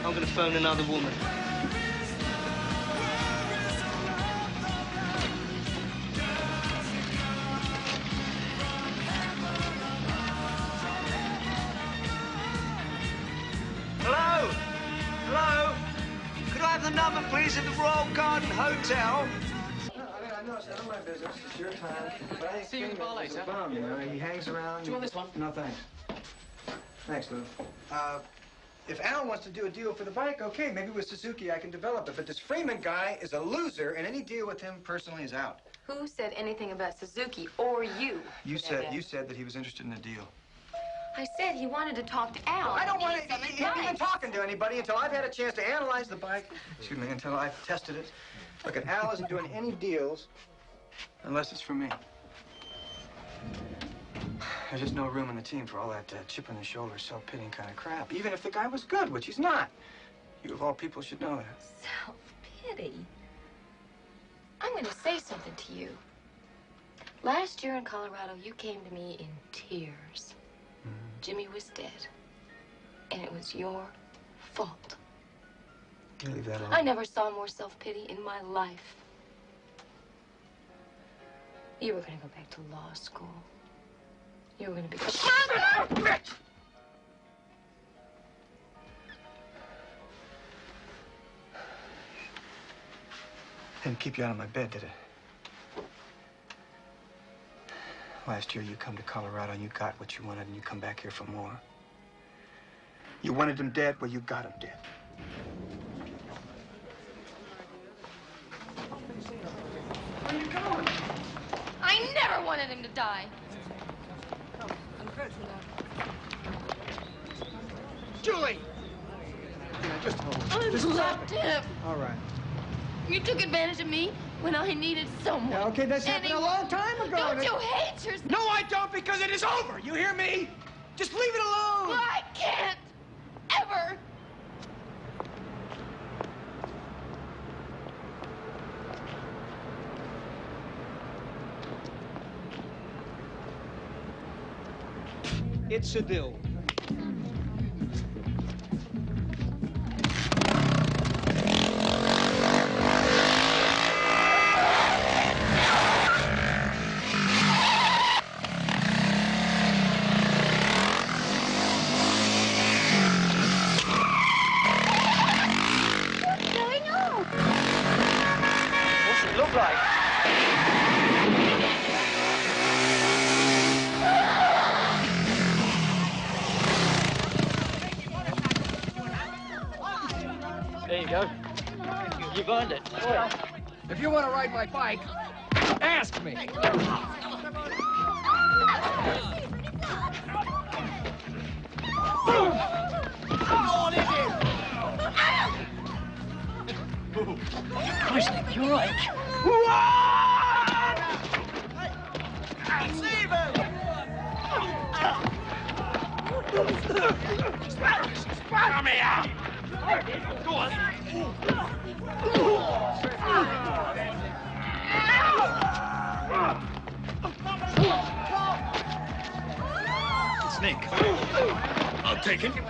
I'm gonna phone another woman. Hello? Hello? Could I have the number, please, of the Royal Garden Hotel? I know it's none of my business. It's your time. But I ain't See you in the bar later. a bum, you know. He hangs around. Do you want this one? No, thanks. Thanks, Lou. If Al wants to do a deal for the bike, okay, maybe with Suzuki I can develop it. But this Freeman guy is a loser, and any deal with him personally is out. Who said anything about Suzuki or you? You said that he was interested in a deal. I said he wanted to talk to Al. I don't want to. Some He hasn't been advice. talking to anybody until I've had a chance to analyze the bike. Excuse me, until I've tested it. Look, Al isn't doing any deals unless it's for me. There's just no room in the team for all that chip on the shoulder, self-pitying kind of crap. Even if the guy was good, which he's not. You, of all people, should know that. Self-pity? I'm going to say something to you. Last year in Colorado, you came to me in tears. Jimmy was dead. And it was your fault. You leave that alone. I never saw more self-pity in my life. You were going to go back to law school. You were going to be... Bitch! Didn't keep you out of my bed, did it? Last year, you come to Colorado and you got what you wanted and you come back here for more. You wanted him dead, well, you got him dead. Where are you going? I never wanted him to die. Julie! Just hold it. I loved him. All right. You took advantage of me when I needed someone. Yeah, okay, that's happened a long time ago. Don't you hate yourself? No, I don't, because it is over. You hear me? Just leave it alone. Well, I can't. Ever. It's a deal. What's going on? What's it look like? There you go. You've earned it. If you want to ride my bike, ask me. Christ, Nick, you're right. Save him! Come here! Go on. It's Nick. I'll take it. You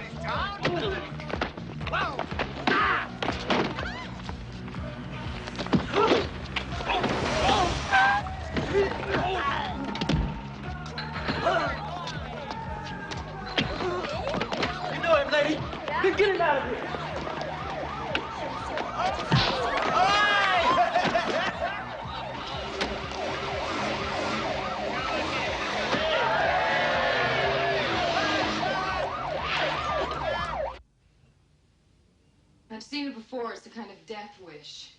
know him, lady. Get him out of here. I've seen it before. It's a kind of death wish.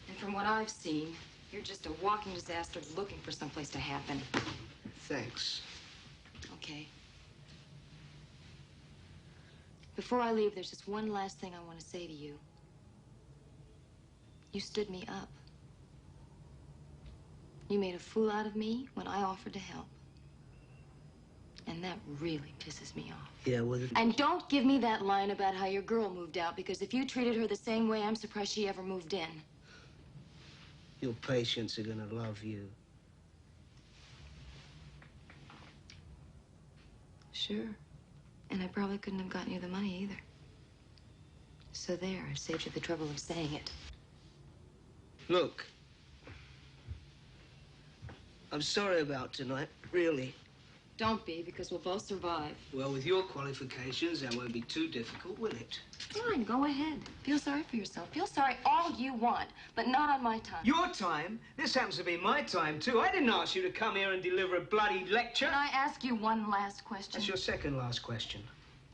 And from what I've seen, you're just a walking disaster looking for someplace to happen. Thanks. Okay. Before I leave, there's just one last thing I want to say to you. You stood me up. You made a fool out of me when I offered to help. And that really pisses me off. Yeah, well... And don't give me that line about how your girl moved out, because if you treated her the same way, I'm surprised she ever moved in. Your patients are gonna love you. Sure. And I probably couldn't have gotten you the money either. So there, I saved you the trouble of saying it. Look. I'm sorry about tonight, really. Don't be, because we'll both survive. Well, with your qualifications, that won't be too difficult, will it? Fine, go ahead. Feel sorry for yourself. Feel sorry all you want, but not on my time. Your time? This happens to be my time, too. I didn't ask you to come here and deliver a bloody lecture. Can I ask you one last question? That's your second last question.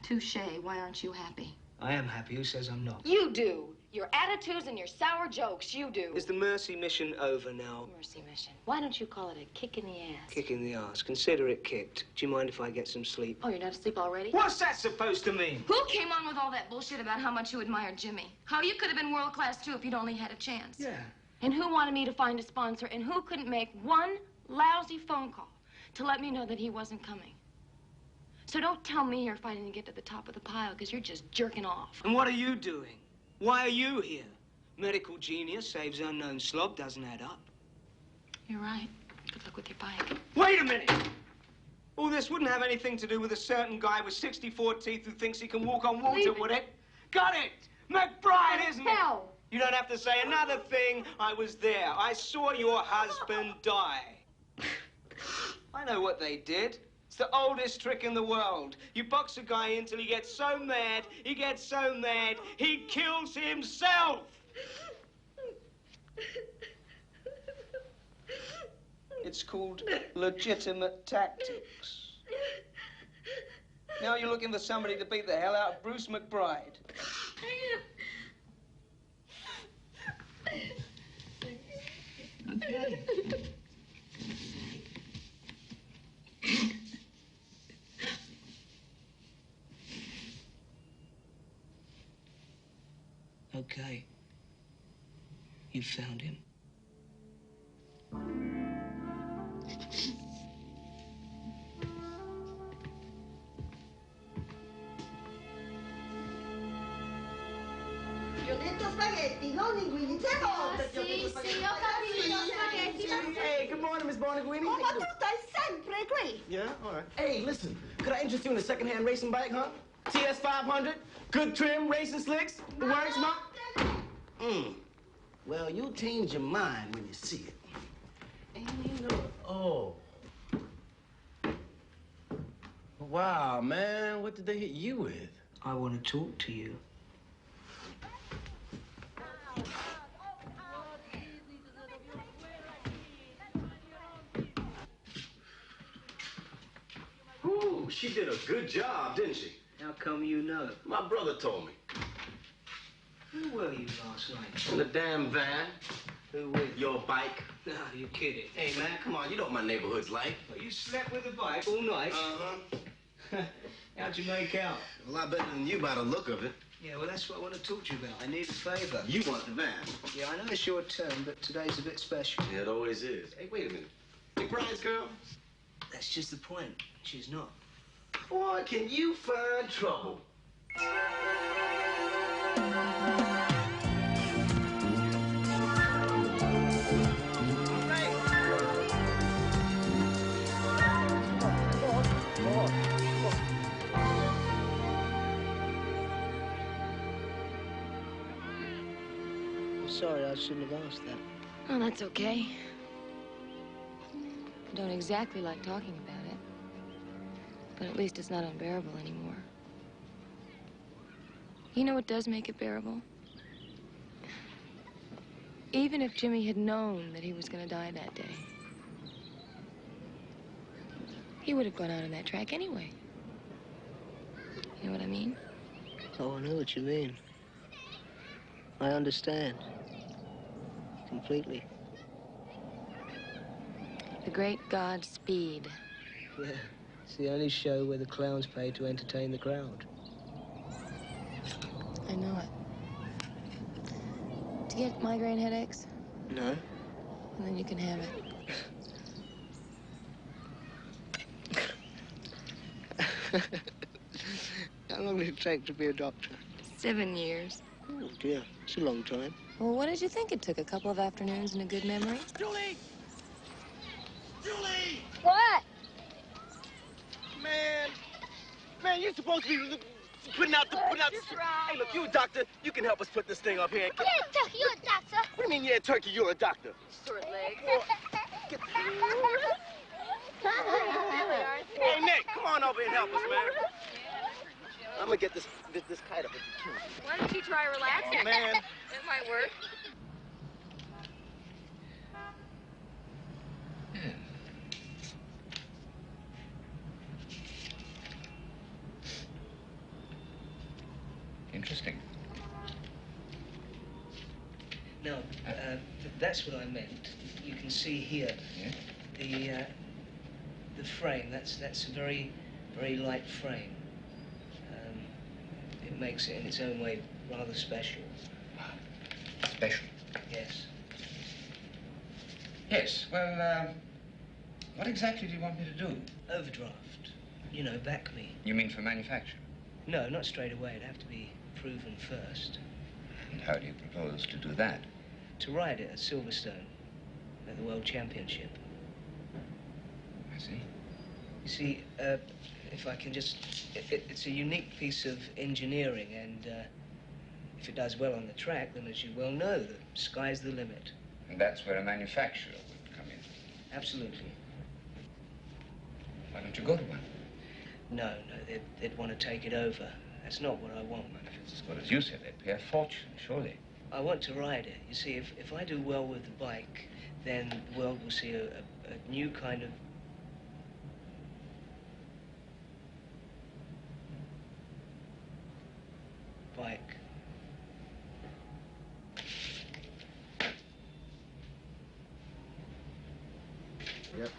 Touche. Why aren't you happy? I am happy. Who says I'm not? You do. Your attitudes and your sour jokes, you do. Is the mercy mission over now? Mercy mission. Why don't you call it a kick in the ass? Kick in the arse. Consider it kicked. Do you mind if I get some sleep? Oh, you're not asleep already? What's that supposed to mean? Who came on with all that bullshit about how much you admired Jimmy? How you could have been world class too if you'd only had a chance? Yeah. And who wanted me to find a sponsor? And who couldn't make one lousy phone call to let me know that he wasn't coming? So don't tell me you're fighting to get to the top of the pile, because you're just jerking off. And what are you doing? Why are you here? Medical genius saves unknown slob doesn't add up. You're right. Good luck with your bike. Wait a minute! All this wouldn't have anything to do with a certain guy with 64 teeth who thinks he can walk on water, would it? Got it! McBride, isn't it? Hell! You don't have to say another thing. I was there. I saw your husband die. I know what they did. It's the oldest trick in the world. You box a guy until he gets so mad, he kills himself. It's called legitimate tactics. Now you're looking for somebody to beat the hell out of Bruce McBride. Okay. Okay. You found him. Gli ho detto spaghetti, non linguini. Tre volte ti ho detto spaghetti. Hey, good morning, Miss Barnaguini. Oh, ma tu stai sempre qui. Yeah, all right. Hey, listen, could I interest you in a second-hand racing bike, huh? TS 500, good trim, racing slicks. The works, ma? Well, you'll change your mind when you see it. And you know, oh. Wow, man, what did they hit you with? I want to talk to you. Ooh, she did a good job, didn't she? How come you know? My brother told me. Who were you last night? In the damn van. Who with? Your bike. No, you're kidding. Hey, man, come on. You know what my neighborhood's like. Well, you slept with a bike all night? Uh-huh. How'd you make out? A lot better than you by the look of it. Yeah, well, that's what I want to talk to you about. I need a favor. You want the van. Yeah, I know it's your turn, but today's a bit special. Yeah, it always is. Hey, wait a minute. McBride's girl? That's just the point. She's not. Boy, can you find trouble. Sorry, I shouldn't have asked that. Oh, that's okay. I don't exactly like talking about it, but at least it's not unbearable anymore. You know what does make it bearable? Even if Jimmy had known that he was going to die that day, he would have gone out on that track anyway. You know what I mean? Oh, I know what you mean. I understand. Completely. The great Godspeed. Yeah, it's the only show where the clowns pay to entertain the crowd. I know it. Do you get migraine headaches? No. And then you can have it. How long did it take to be a doctor? 7 years. Oh, dear. It's a long time. Well, what did you think it took? A couple of afternoons and a good memory? Julie! Julie! What? Man, you're supposed to be putting out the... Hey, look, you a doctor. You can help us put this thing up here. Yeah, Turkey, you're a doctor. What do you mean, yeah, Turkey, you're a doctor? Short legs. Hey, Nick, come on over and help us, man. I'm gonna get this kite up. Why don't you try relaxing? Oh, man. It might work. Interesting. No, that's what I meant. You can see here. Yeah? The frame, that's a very, very light frame. It makes it in its own way rather special. Special? Yes. Yes, well, what exactly do you want me to do? Overdraft. You know, back me. You mean for manufacture? No, not straight away. It'd have to be proven first. And how do you propose to do that? To ride it at Silverstone, at the World Championship. I see. You see, if I can just... It's a unique piece of engineering, and if it does well on the track, then as you well know, the sky's the limit. And that's where a manufacturer would come in? Absolutely. Why don't you go to one? No, they'd want to take it over. That's not what I want. But if it's as good as you said, they'd pay a fortune, surely. I want to ride it. You see, if I do well with the bike, then the world will see a new kind of... bike. Yep.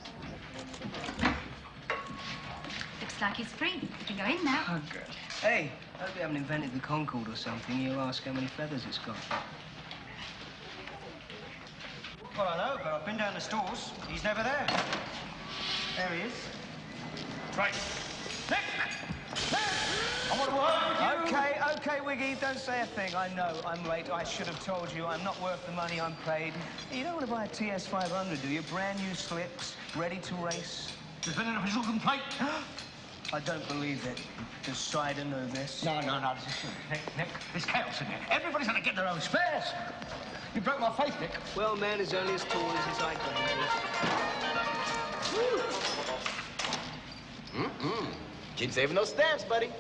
Looks like it's free. You can go in now. Oh, good. Hey, I hope you haven't invented the Concorde or something. You'll ask how many feathers it's got. Well, I know, but I've been down the stores. He's never there. There he is. Right. Nick! I want to work with you. Okay, Wiggy, don't say a thing. I know, I'm late. I should have told you. I'm not worth the money I'm paid. You don't want to buy a TS 500, do you? Brand new slicks, ready to race. There's been an official complaint. I don't believe it. Does Cider know this? No, this is serious. Nick, there's chaos in here. Everybody's going to get their own spares. You broke my faith, Nick. Well, man is only as tall as his eyeglasses. Keep saving those stamps, buddy.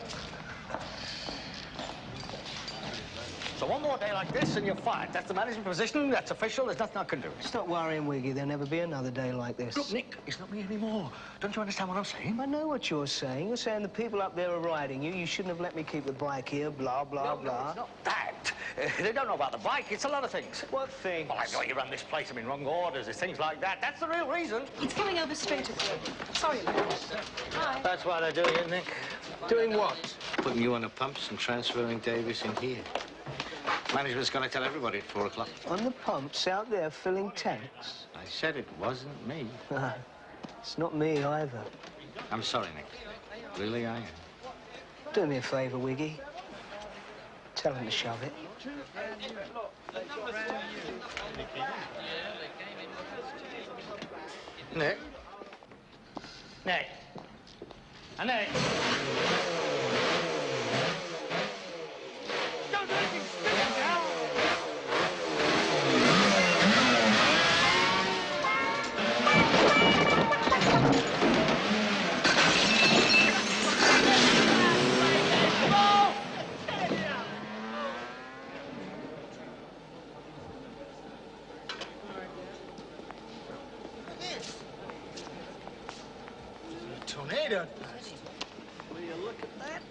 So one more day like this and you're fired. That's the management position. That's official. There's nothing I can do. Stop worrying, Wiggy. There'll never be another day like this. Look, Nick, it's not me anymore. Don't you understand what I'm saying? I know what you're saying. You're saying the people up there are riding you. You shouldn't have let me keep the bike here, blah, blah, blah. No, it's not that. They don't know about the bike. It's a lot of things. What things? Well, I know you run this place. I'm in wrong orders. There's things like that. That's the real reason. It's coming over straight at you. Sorry about this. Hi. That's why they're doing it, Nick. Doing what? Putting you on the pumps and transferring Davis in here. Management's going to tell everybody at 4 o'clock. On the pumps out there filling tanks? I said it wasn't me. It's not me either. I'm sorry, Nick. Really, I am. Do me a favor, Wiggy. Tell him to shove it. Nick? Nick. Nick. Don't do anything stupid now. Tornado. Will you look at that?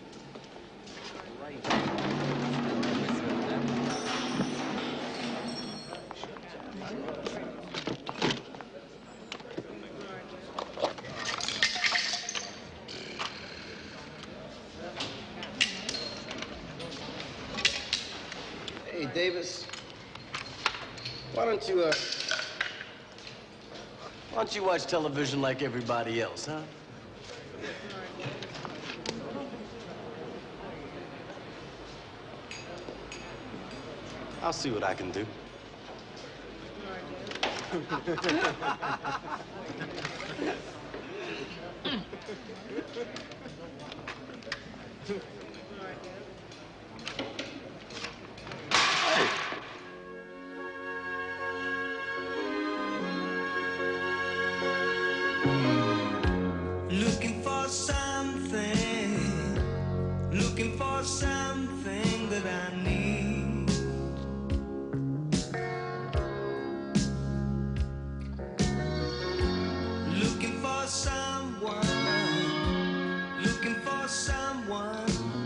Hey, Davis. Why don't you watch television like everybody else, huh? I'll see what I can do. Looking for something that I need. Looking for someone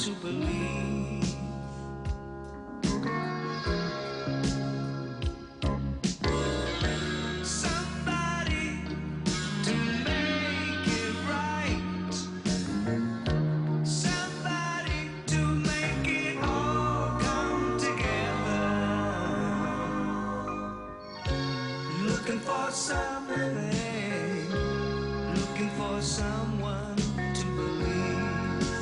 for something, looking for someone to believe.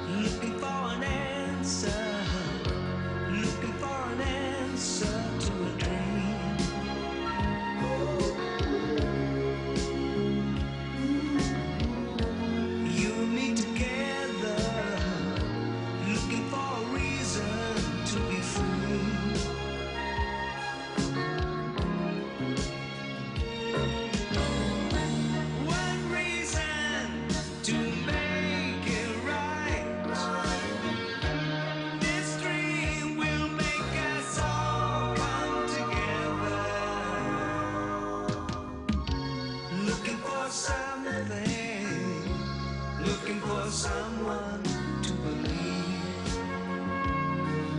Looking for an answer, looking for an answer to a dream. You and me together, looking for a reason to be free. One reason to make it right. This dream will make us all come together. Looking for something, looking for someone to believe.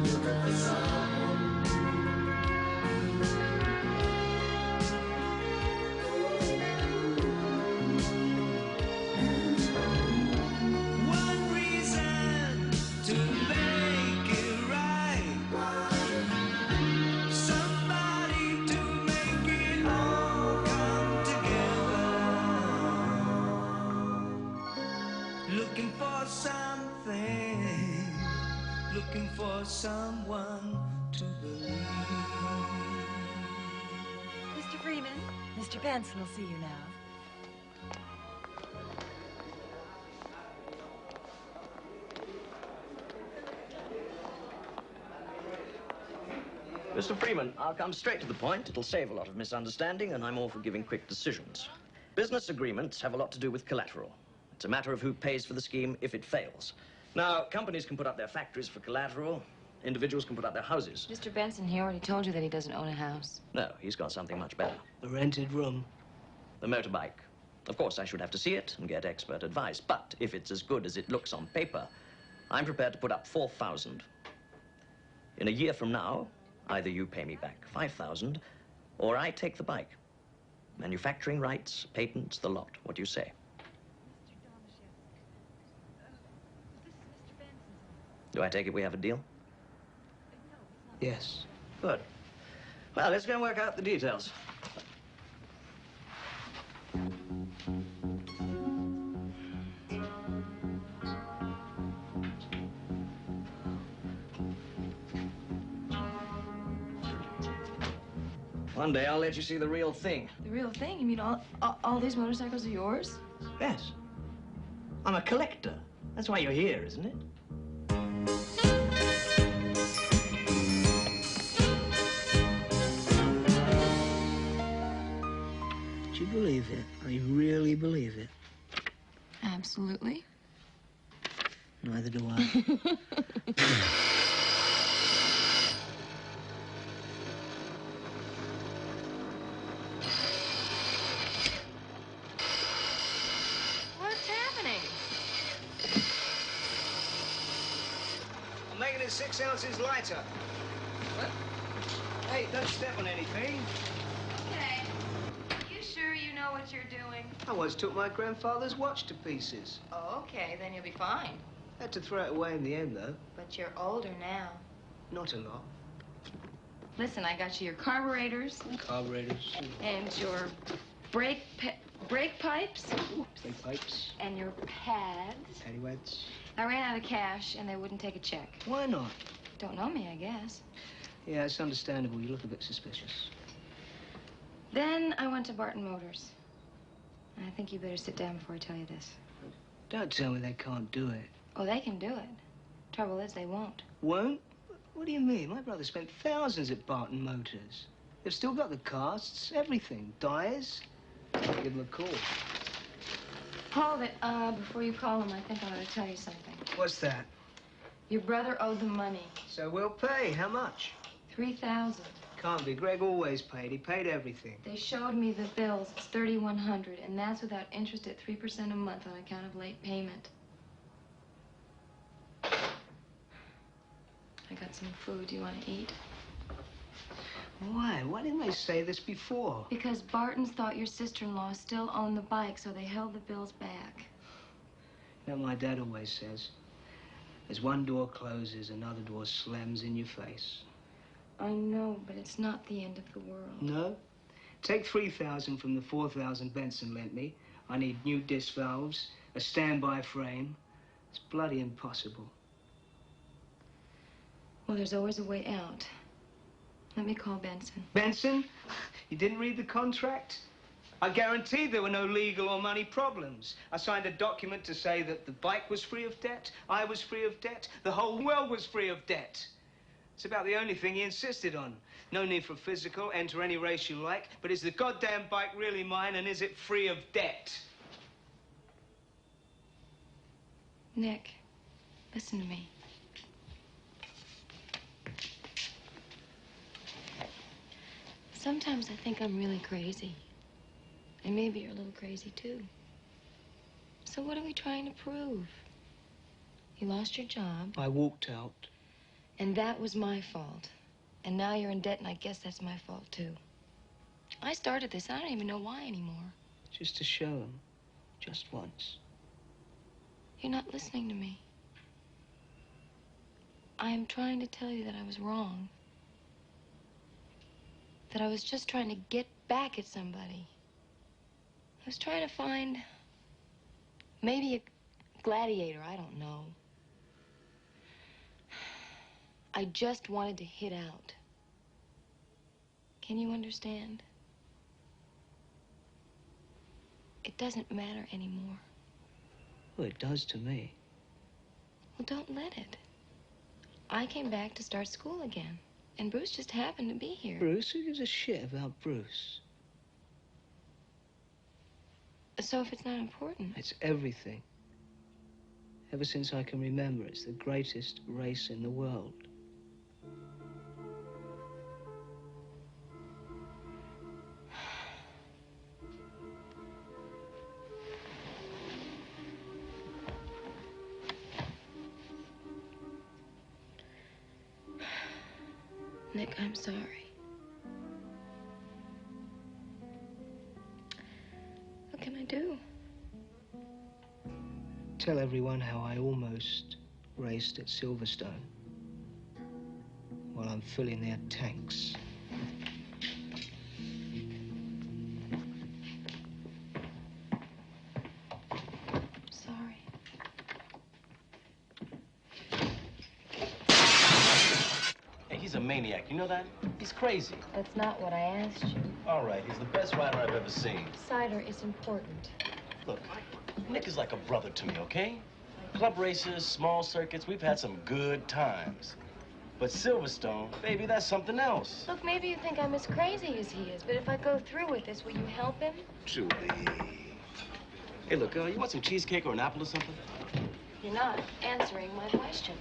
Looking for someone. One reason to make it right. Somebody to make it all come together. Looking for something, looking for someone to believe. Mr. Freeman, Mr. Benson will see you now. Mr. Freeman, I'll come straight to the point. It'll save a lot of misunderstanding, and I'm all for giving quick decisions. Business agreements have a lot to do with collateral. It's a matter of who pays for the scheme if it fails. Now, companies can put up their factories for collateral. Individuals can put up their houses. Mr. Benson, he already told you that he doesn't own a house. No, he's got something much better. A rented room. The motorbike. Of course, I should have to see it and get expert advice. But if it's as good as it looks on paper, I'm prepared to put up 4,000. In a year from now, either you pay me back 5,000, or I take the bike. Manufacturing rights, patents, the lot. What do you say? Do I take it we have a deal? Yes. Good. Well, let's go and work out the details. One day I'll let you see the real thing. The real thing? You mean all these motorcycles are yours? Yes. I'm a collector. That's why you're here, isn't it? Do you believe it? I really believe it. Absolutely. Neither do I. What's happening? I'm making it 6 ounces lighter. What? Hey, don't step on anything. Okay. You sure you know what you're doing? I once took my grandfather's watch to pieces. Oh, okay, then you'll be fine. Had to throw it away in the end, though. But you're older now. Not a lot. Listen, I got you your carburetors Carburetors. and your brake pipes Brake pipes. and your pads. Paddywhads. I ran out of cash and they wouldn't take a check. Why not? Don't know me, I guess. Yeah, it's understandable. You look a bit suspicious. Then I went to Barton Motors. And I think you better sit down before I tell you this. Don't tell me they can't do it. Oh, they can do it. Trouble is, they won't. Won't? What do you mean? My brother spent thousands at Barton Motors. They've still got the casts, everything. Dyes. Give them a call. Hold it. Before you call them, I think I ought to tell you something. What's that? Your brother owed them money. So we'll pay. How much? 3,000. Can't be. Greg always paid. He paid everything. They showed me the bills. It's 3,100, and that's without interest at 3% a month on account of late payment. I got some food. Do you want to eat? Why? Why didn't they say this before? Because Bartons thought your sister-in-law still owned the bike, so they held the bills back. You know, my dad always says, As one door closes, another door slams in your face. I know, but it's not the end of the world. No? Take 3,000 from the 4,000 Benson lent me. I need new disc valves, a standby frame. It's bloody impossible. Well, there's always a way out. Let me call Benson. Benson? You didn't read the contract? I guaranteed there were no legal or money problems. I signed a document to say that the bike was free of debt, I was free of debt, the whole world was free of debt. It's about the only thing he insisted on. No need for physical, enter any race you like, but is the goddamn bike really mine and is it free of debt? Nick, listen to me. Sometimes I think I'm really crazy. And maybe you're a little crazy, too. So what are we trying to prove? You lost your job. I walked out. And that was my fault. And now you're in debt, and I guess that's my fault, too. I started this. I don't even know why anymore. Just to show him. Just once. You're not listening to me. I am trying to tell you that I was wrong. That I was just trying to get back at somebody. I was trying to find maybe a gladiator, I don't know. I just wanted to hit out. Can you understand? It doesn't matter anymore. Well, it does to me. Well, don't let it. I came back to start school again, and Bruce just happened to be here. Bruce? Who gives a shit about Bruce? So if it's not important... It's everything. Ever since I can remember, it's the greatest race in the world. Nick, I'm sorry. What can I do? Tell everyone how I almost raced at Silverstone while I'm filling their tanks. Sorry. Hey, he's a maniac. You know that? He's crazy. That's not what I asked you. All right, he's the best rider I've ever seen. Cider is important. Look, Nick is like a brother to me, okay? Club races, small circuits, we've had some good times. But Silverstone, baby, that's something else. Look, maybe you think I'm as crazy as he is, but if I go through with this, will you help him? Julie. Hey, look, you want some cheesecake or an apple or something? You're not answering my question.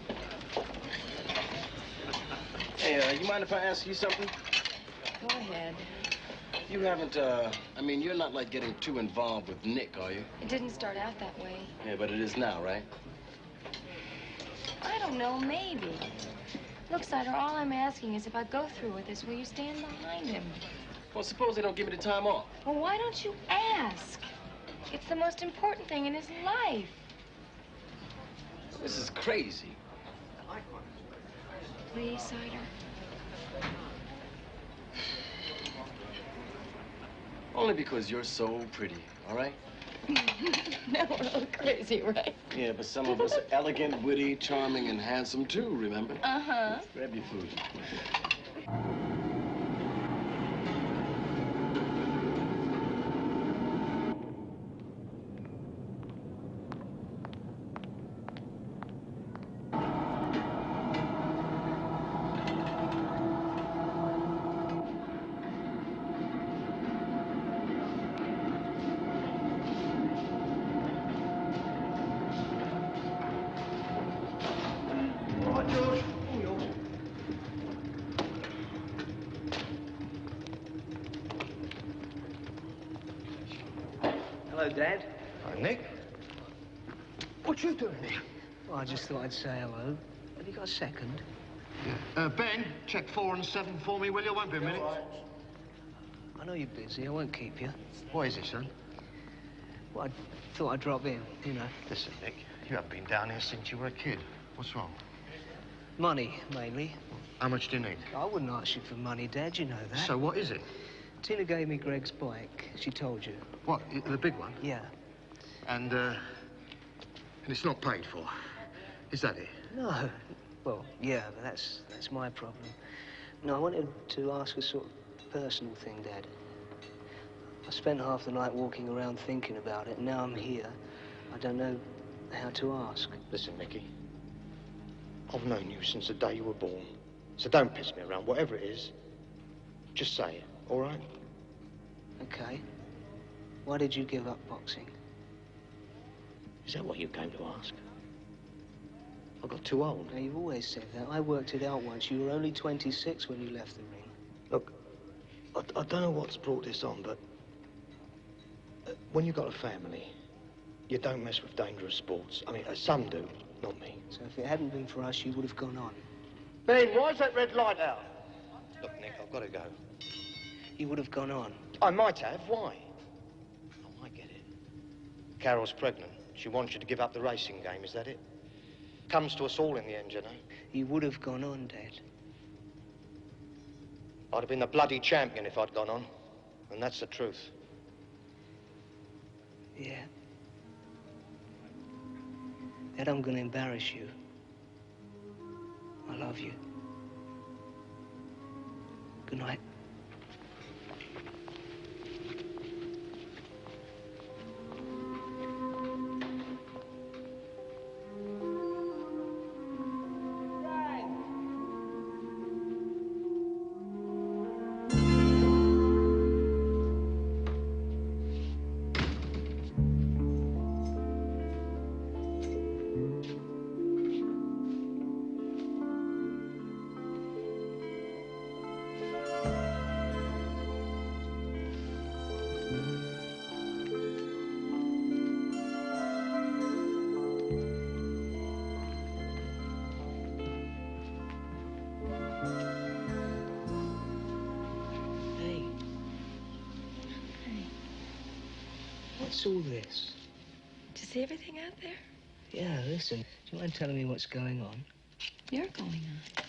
Hey, you mind if I ask you something? Go ahead. You haven't, I mean, you're not, like, getting too involved with Nick, are you? It didn't start out that way. Yeah, but it is now, right? I don't know, maybe. Look, Cider, all I'm asking is if I go through with this, will you stand behind him? Well, suppose they don't give me the time off. Well, why don't you ask? It's the most important thing in his life. This is crazy. Please, Cider. Only because you're so pretty, all right? Now we're a little crazy, right? Yeah, but some of us are elegant, witty, charming, and handsome, too, remember? Uh-huh. Grab your food. Hello, Dad. Hi, Nick. What you doing here? Well, I just thought I'd say hello. Have you got a second? Yeah. Ben, check 4 and 7 for me, will you? Won't be a minute. I know you're busy. I won't keep you. What is it, son? Well, I thought I'd drop in, you know. Listen, Nick, you haven't been down here since you were a kid. What's wrong? Money, mainly. How much do you need? I wouldn't ask you for money, Dad, you know that. So what is it? Tina gave me Greg's bike. She told you. What, the big one? Yeah. And it's not paid for. Is that it? No. Well, yeah, but that's my problem. No, I wanted to ask a sort of personal thing, Dad. I spent half the night walking around thinking about it, and now I'm here. I don't know how to ask. Listen, Mickey. I've known you since the day you were born. So don't piss me around. Whatever it is, just say it, all right? Okay. Why did you give up boxing? Is that what you came to ask? I got too old. Now, you've always said that. I worked it out once. You were only 26 when you left the ring. Look, I don't know what's brought this on, but when you've got a family, you don't mess with dangerous sports. I mean, some do, not me. So if it hadn't been for us, you would have gone on. Ben, why's that red light out? Look, Nick, I've got to go. You would have gone on. I might have. Why? Oh, I get it. Carol's pregnant. She wants you to give up the racing game, is that it? Comes to us all in the end, you know. You would have gone on, Dad. I'd have been the bloody champion if I'd gone on. And that's the truth. Yeah. Dad, I'm going to embarrass you. I love you. Good night. What's all this? Do you see everything out there? Yeah, listen. Do you mind telling me what's going on? You're going on.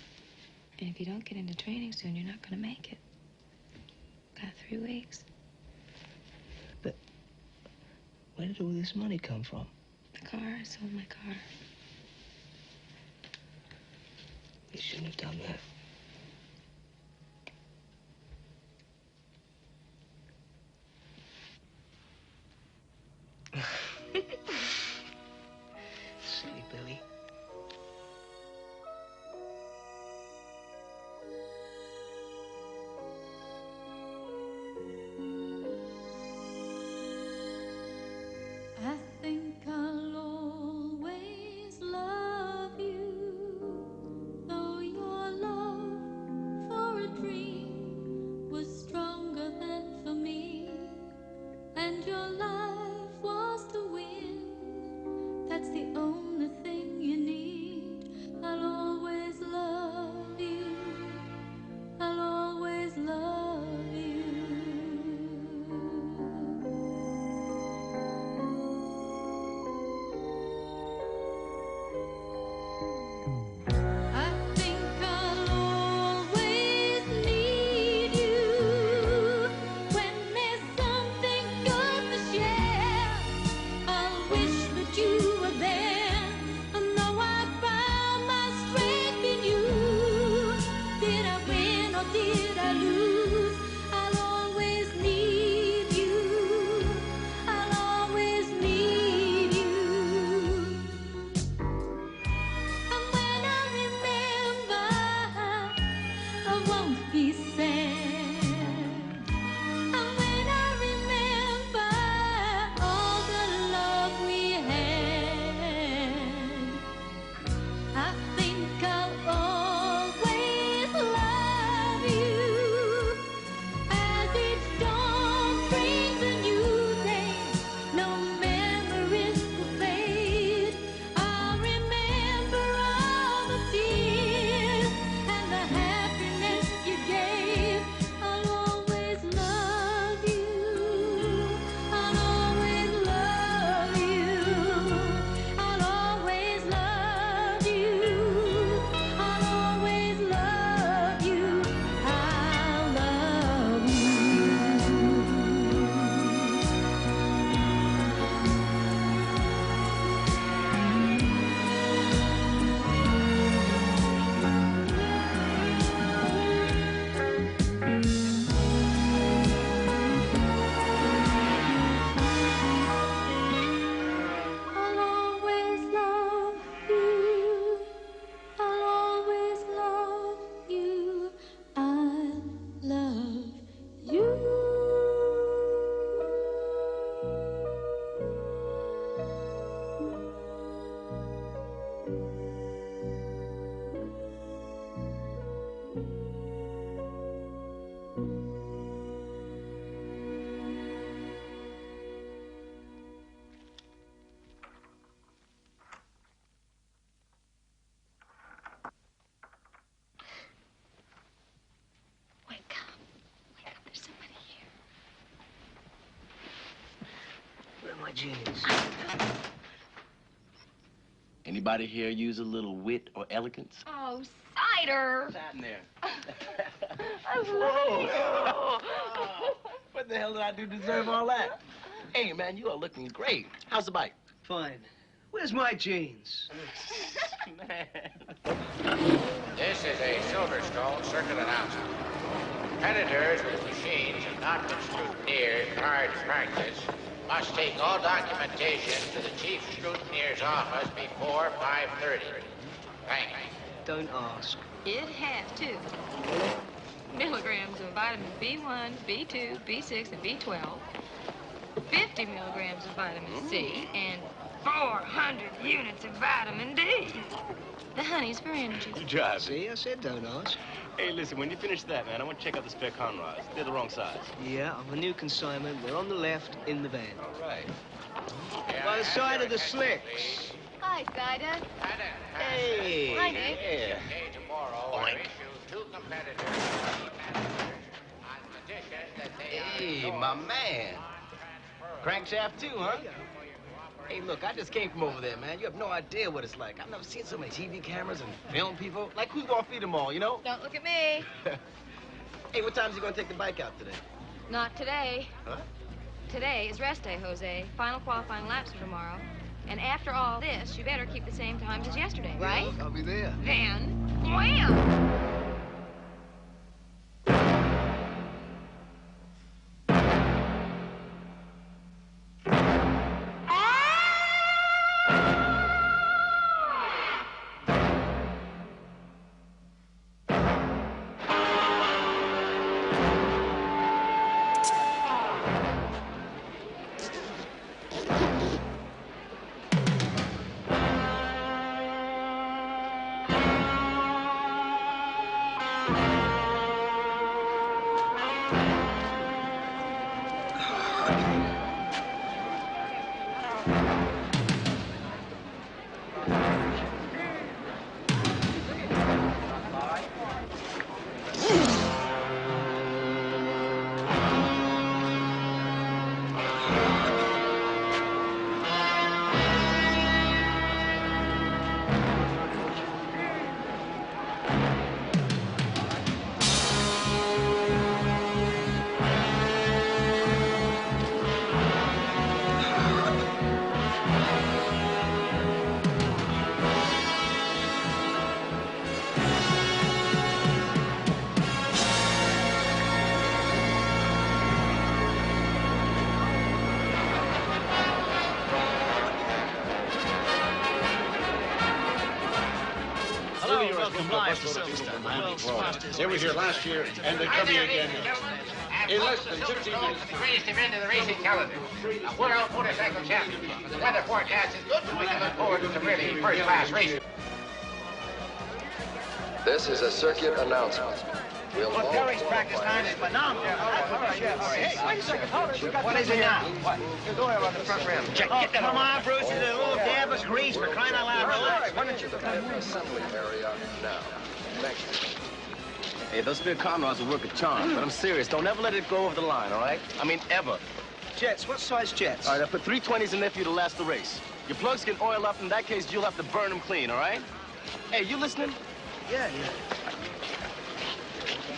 And if you don't get into training soon, you're not going to make it. Got 3 weeks. But where did all this money come from? The car. I sold my car. You shouldn't have done that. Silly Billy. I think I'll always love you, though your love for a dream was stronger than for me, and your life was to win. That's the only thing you jeans. Anybody here use a little wit or elegance? Oh, cider. What's happening there? I love you. What the hell did I do to deserve all that? Hey, man, you are looking great. How's the bike? Fine. Where's my jeans? This is a Silverstone circuit announcement. Competitors with machines have not been scrutineered prior to practice must take all documentation to the chief scrutineer's office before 5:30. Thank you. Don't ask. It has 2 milligrams of vitamin B1, B2, B6, and B12, 50 milligrams of vitamin C, and 400 units of vitamin D. The honey's for energy. You drive. See, I said don't ask. Hey, listen, when you finish that, man, I want to check out the spare conrods. They're the wrong size. Yeah, I'm a new consignment. They're on the left in the van. All right. By the side of the slicks. Hi, Cider. Hey. Hi, Nick. Yeah. Tomorrow, we'll issue 2 competitors on condition that they Hey, my man. Crankshaft too, huh? Hey, look, I just came from over there, man. You have no idea what it's like. I've never seen so many TV cameras and film people. Like, who's gonna feed them all, you know? Don't look at me. Hey, what time's you gonna take the bike out today? Not today. Huh? Today is rest day, Jose. Final qualifying laps are tomorrow. And after all this, you better keep the same times as yesterday, right? Yeah, I'll be there. Then, wham! They were here last year, and they're coming again. In less than 15 minutes. The greatest event in the racing calendar. A world motorcycle championship. The weather forecast is good, so we can look forward to some really first-class racing. This is a circuit announcement. We'll Well, Terry's practice time is phenomenal. Hey, wait a second. What is it now? What? There's oil on the front rim. Come on, Bruce. It's a little dab of grease for crying out loud. Relax. Why don't you look at the assembly area now. Thank you. Hey, those spare conrods will work a charm, but I'm serious. Don't ever let it go over the line, all right? I mean, ever. Jets, what size jets? All right, I put 320s in there for you to last the race. Your plugs can oil up. In that case, you'll have to burn them clean, all right? Hey, you listening? Yeah.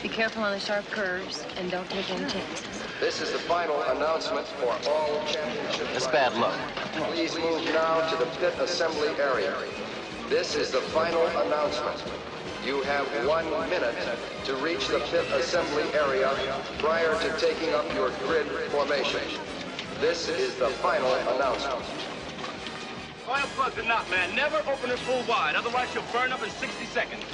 Be careful on the sharp curves and don't take any chances. This is the final announcement for all championship. That's bad luck. Please move now to the pit assembly area. This is the final announcement. You have 1 minute to reach the pit assembly area prior to taking up your grid formation. This is the final announcement. Oil plugs or not, man, never open it full wide. Otherwise, you'll burn up in 60 seconds.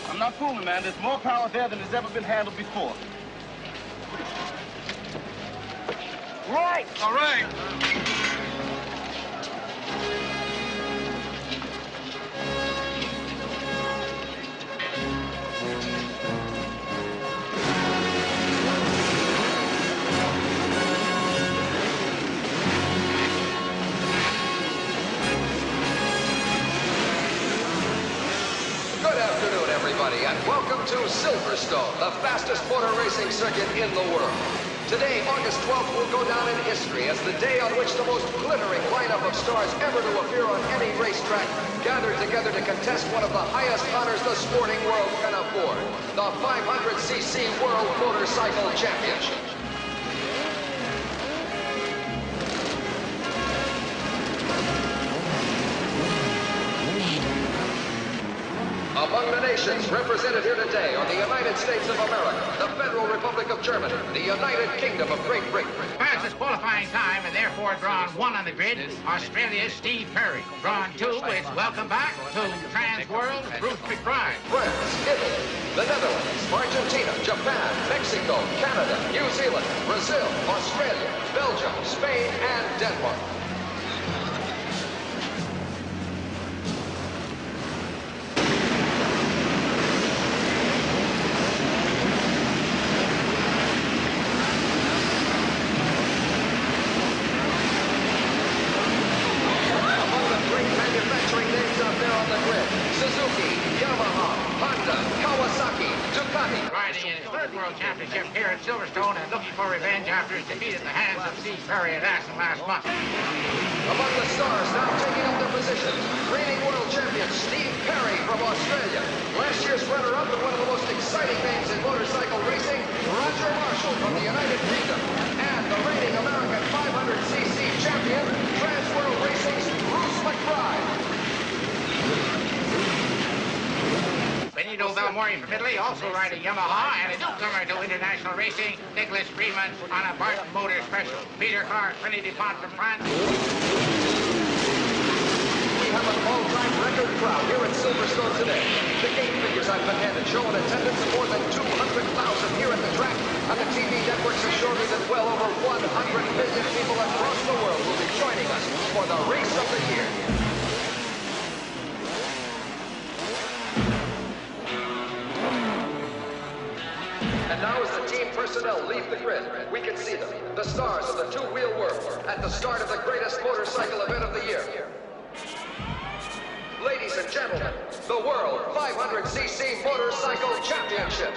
I'm not fooling, man. There's more power there than has ever been handled before. Right. All right. Good afternoon, everybody, and welcome to Silverstone, the fastest motor racing circuit in the world. Today, August 12th, will go down in history as the day on which the most glittering lineup of stars ever to appear on any racetrack gathered together to contest one of the highest honors the sporting world can afford, the 500cc World Motorcycle Championship. Among the nations represented here today are the United States of America, the Federal Republic of Germany, the United Kingdom of Great Britain. Fastest qualifying time and therefore drawn 1 on the grid, Australia's Steve Perry. Drawn 2 is welcome back to Trans World, Bruce McBride. France, Italy, the Netherlands, Argentina, Japan, Mexico, Canada, New Zealand, Brazil, Australia, Belgium, Spain, and Denmark. Championship here at Silverstone and looking for revenge after his defeat at the hands of Steve Perry at Essex last month. Among the stars now taking up their positions, reigning world champion Steve Perry from Australia. Last year's runner-up and one of the most exciting names in motorcycle racing, Roger Marshall from the United Kingdom. And the reigning American 500cc champion, Trans World Racing's Bruce McBride. Benito Belmori from Italy, also riding Yamaha, and a newcomer to international racing, Nicholas Freeman on a Barton Motor Special. Peter Clark, René Dupont from France. We have an all-time record crowd here at Silverstone today. The gate figures I've been handed show an attendance of more than 200,000 here at the track, and the TV networks assure me that well over 100 million people across the world will be joining us for the race of the year. And now as the team personnel leave the grid, we can see them, the stars of the two-wheel world, at the start of the greatest motorcycle event of the year. Ladies and gentlemen, the World 500cc Motorcycle Championship.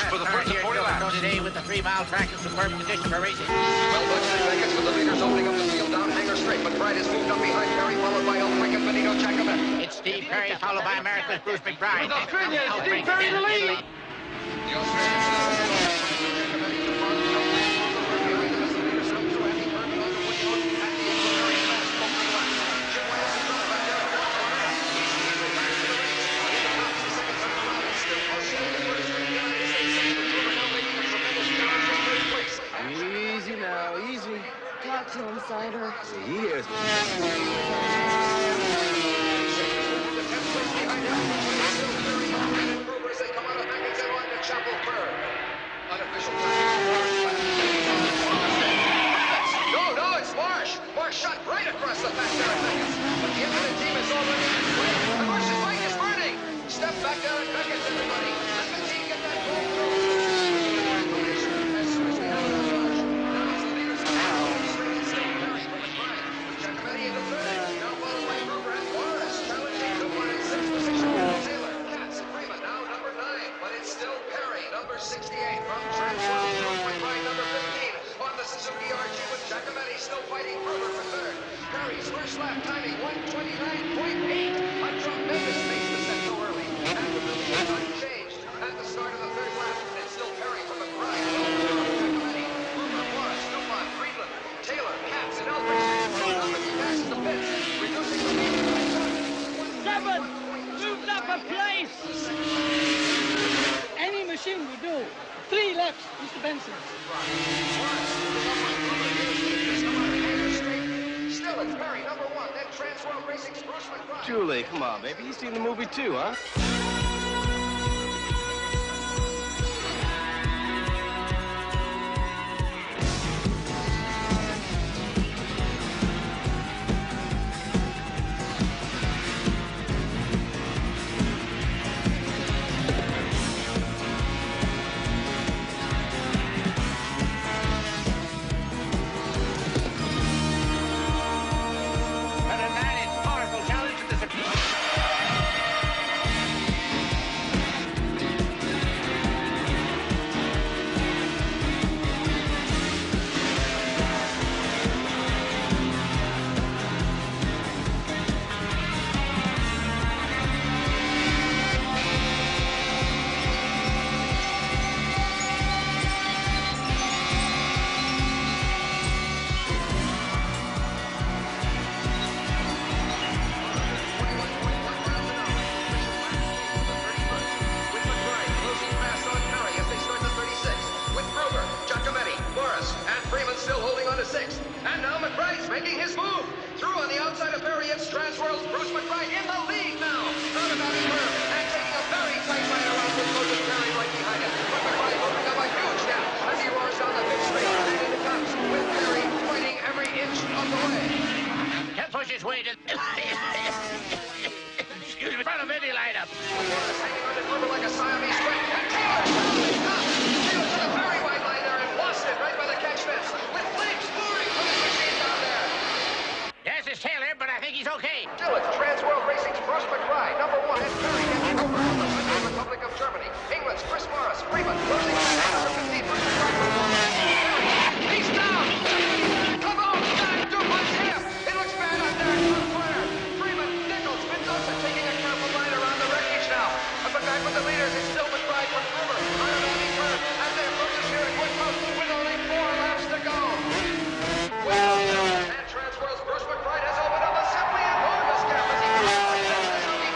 For the first 40 laps. Today with the 3-mile track in superb condition for racing. Well, Buck seconds with the leaders opening up the field down Hanger Straight. McBride has moved up behind Perry, followed by Elfrink and Benito Giacometti. It's Steve Perry, followed by America's Bruce McBride. With Australia, Steve Perry the lead. The Easy now, easy. Talk to him, Cider. He hears me. As they come out of Chapel Curve. forward! Moved up a place! Any machine will do. 3 lefts, Mr. Benson. Still, it's Perry, number 1, then Transworld Racing's Bruce McBride. Julie, come on, baby. You seen the movie too, huh? Making his move. Through on the outside of Perry, it's Transworld's Bruce McBride in the lead now. Out of that curve and taking a very tight line around with Moses Perry right behind him. But McBride opening up a huge gap as he roars down the big straight and in it comes with Perry fighting every inch of the way. He'll push his way to... Excuse me, front of any lineup. Hanging on to Gruber like a Siamese twin. And Taylor finally stopped. Taylor took a very wide line there and lost it right by the catch fence with flames pouring from his machine down there. Yes, it's Taylor, but I think he's okay. Still, it's Transworld Racing's Bruce McBride, number 1, and Perry getting over from the Federal Republic of Germany. England's Chris Morris, Freeman, closing in at number 15, Bruce McBride. He's down! Come on, God, Duplex him! It looks bad out there, it's clear. Freeman, Nichols, Mendoza taking a careful line around the wreckage now. But back with the leaders, it's still McBride from Gruber. Out of that curve, and there approaches here at Woodmouth with only 4 laps to go. Well, and Transworld's Bruce McBride has opened up a simply enormous gap as he passes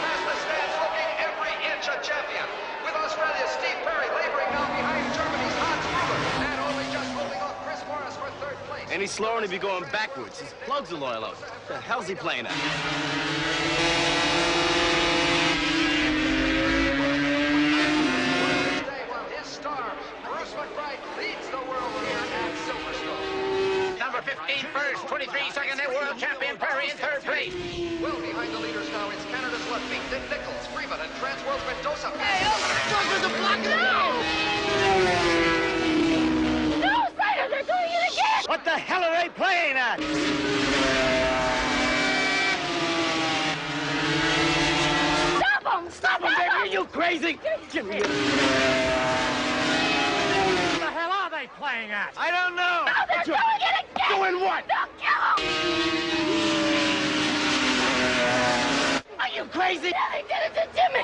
past the stands, looking every inch a champion. With Australia's Steve Perry laboring now behind Germany's Hans Gruber, and only just holding off Chris Morris for 3rd place. Any slower and he'd be going backwards. His plugs are loyal out. What the hell's he playing at? His star, Bruce McBride, leads the world here at Silverstone. Number 15 first, 23 second, and world champion Perry in 3rd place. Well behind the leaders now, it's Canada's Lafitte, then Nichols, Freeman, and Transworld's Mendoza. Hey, oh, the block now! No, Spider, they're doing it again! What the hell are they playing at? Stop them! Stop them! Baby, are you crazy? Give me your... What the hell are they playing at? I don't know. No, they're doing it again! Doing what? They'll kill him! Are you crazy? Yeah, they did it to Jimmy!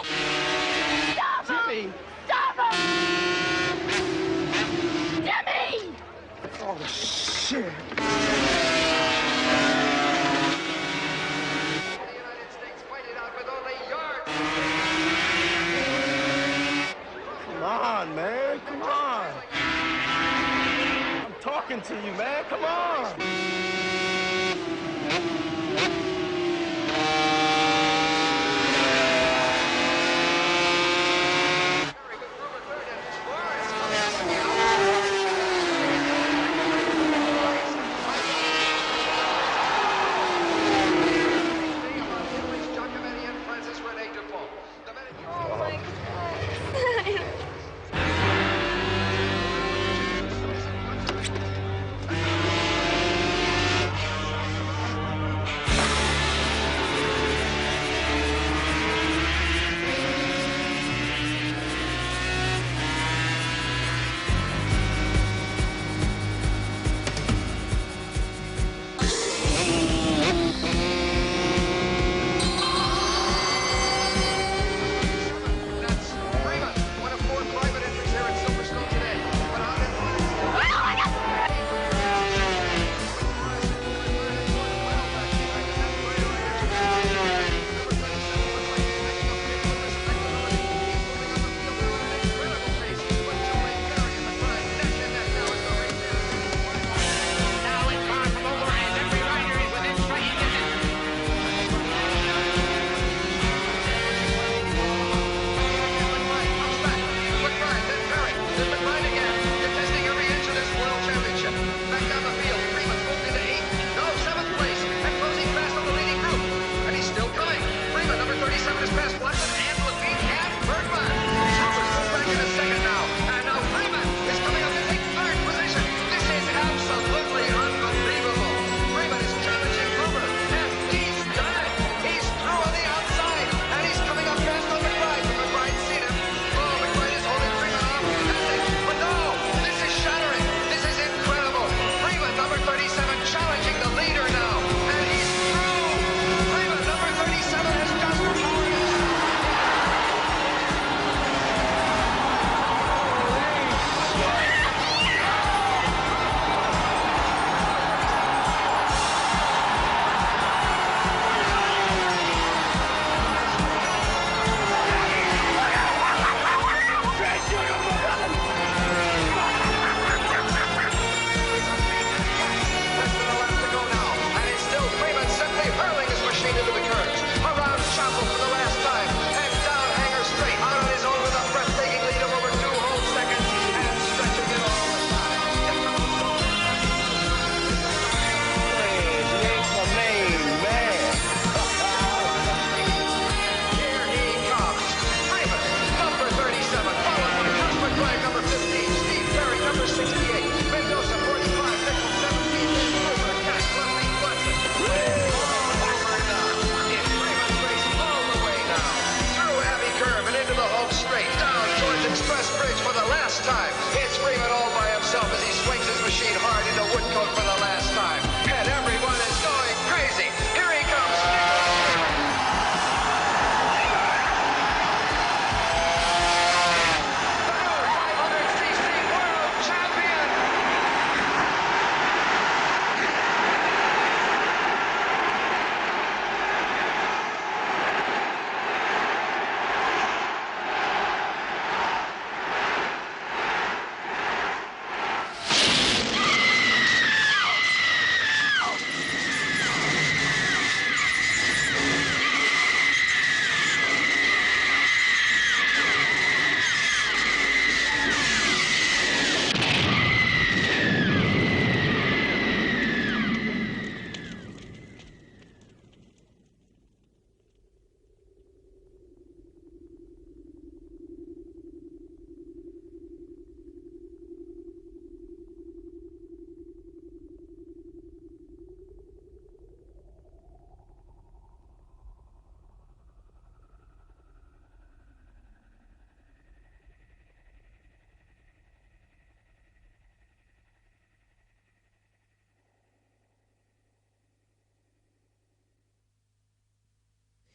Stop Jimmy? him! Stop him! Jimmy! Oh, shit. Come on, man. Come on. I'm talking to you, man. Come on. last time. It's Freeman all by himself as he swings his machine hard into Woodcote for the last time. And everyone is going crazy. Here he comes.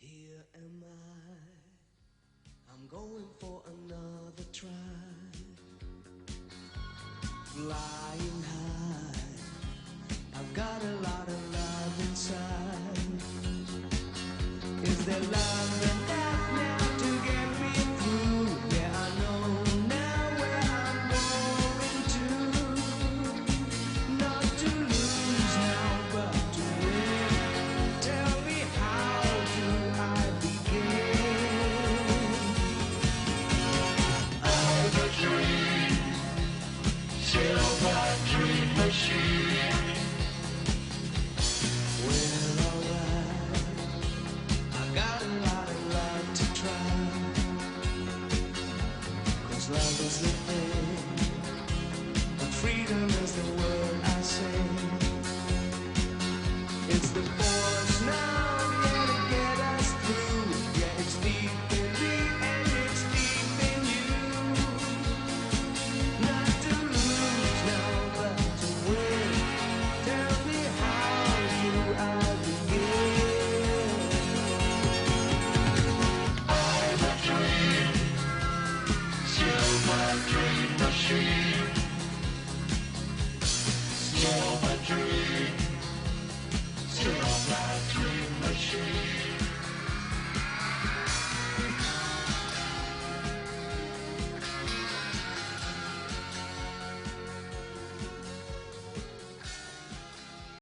Here am I, I'm going for another try. Flying high, I've got a lot of love inside. Is there love in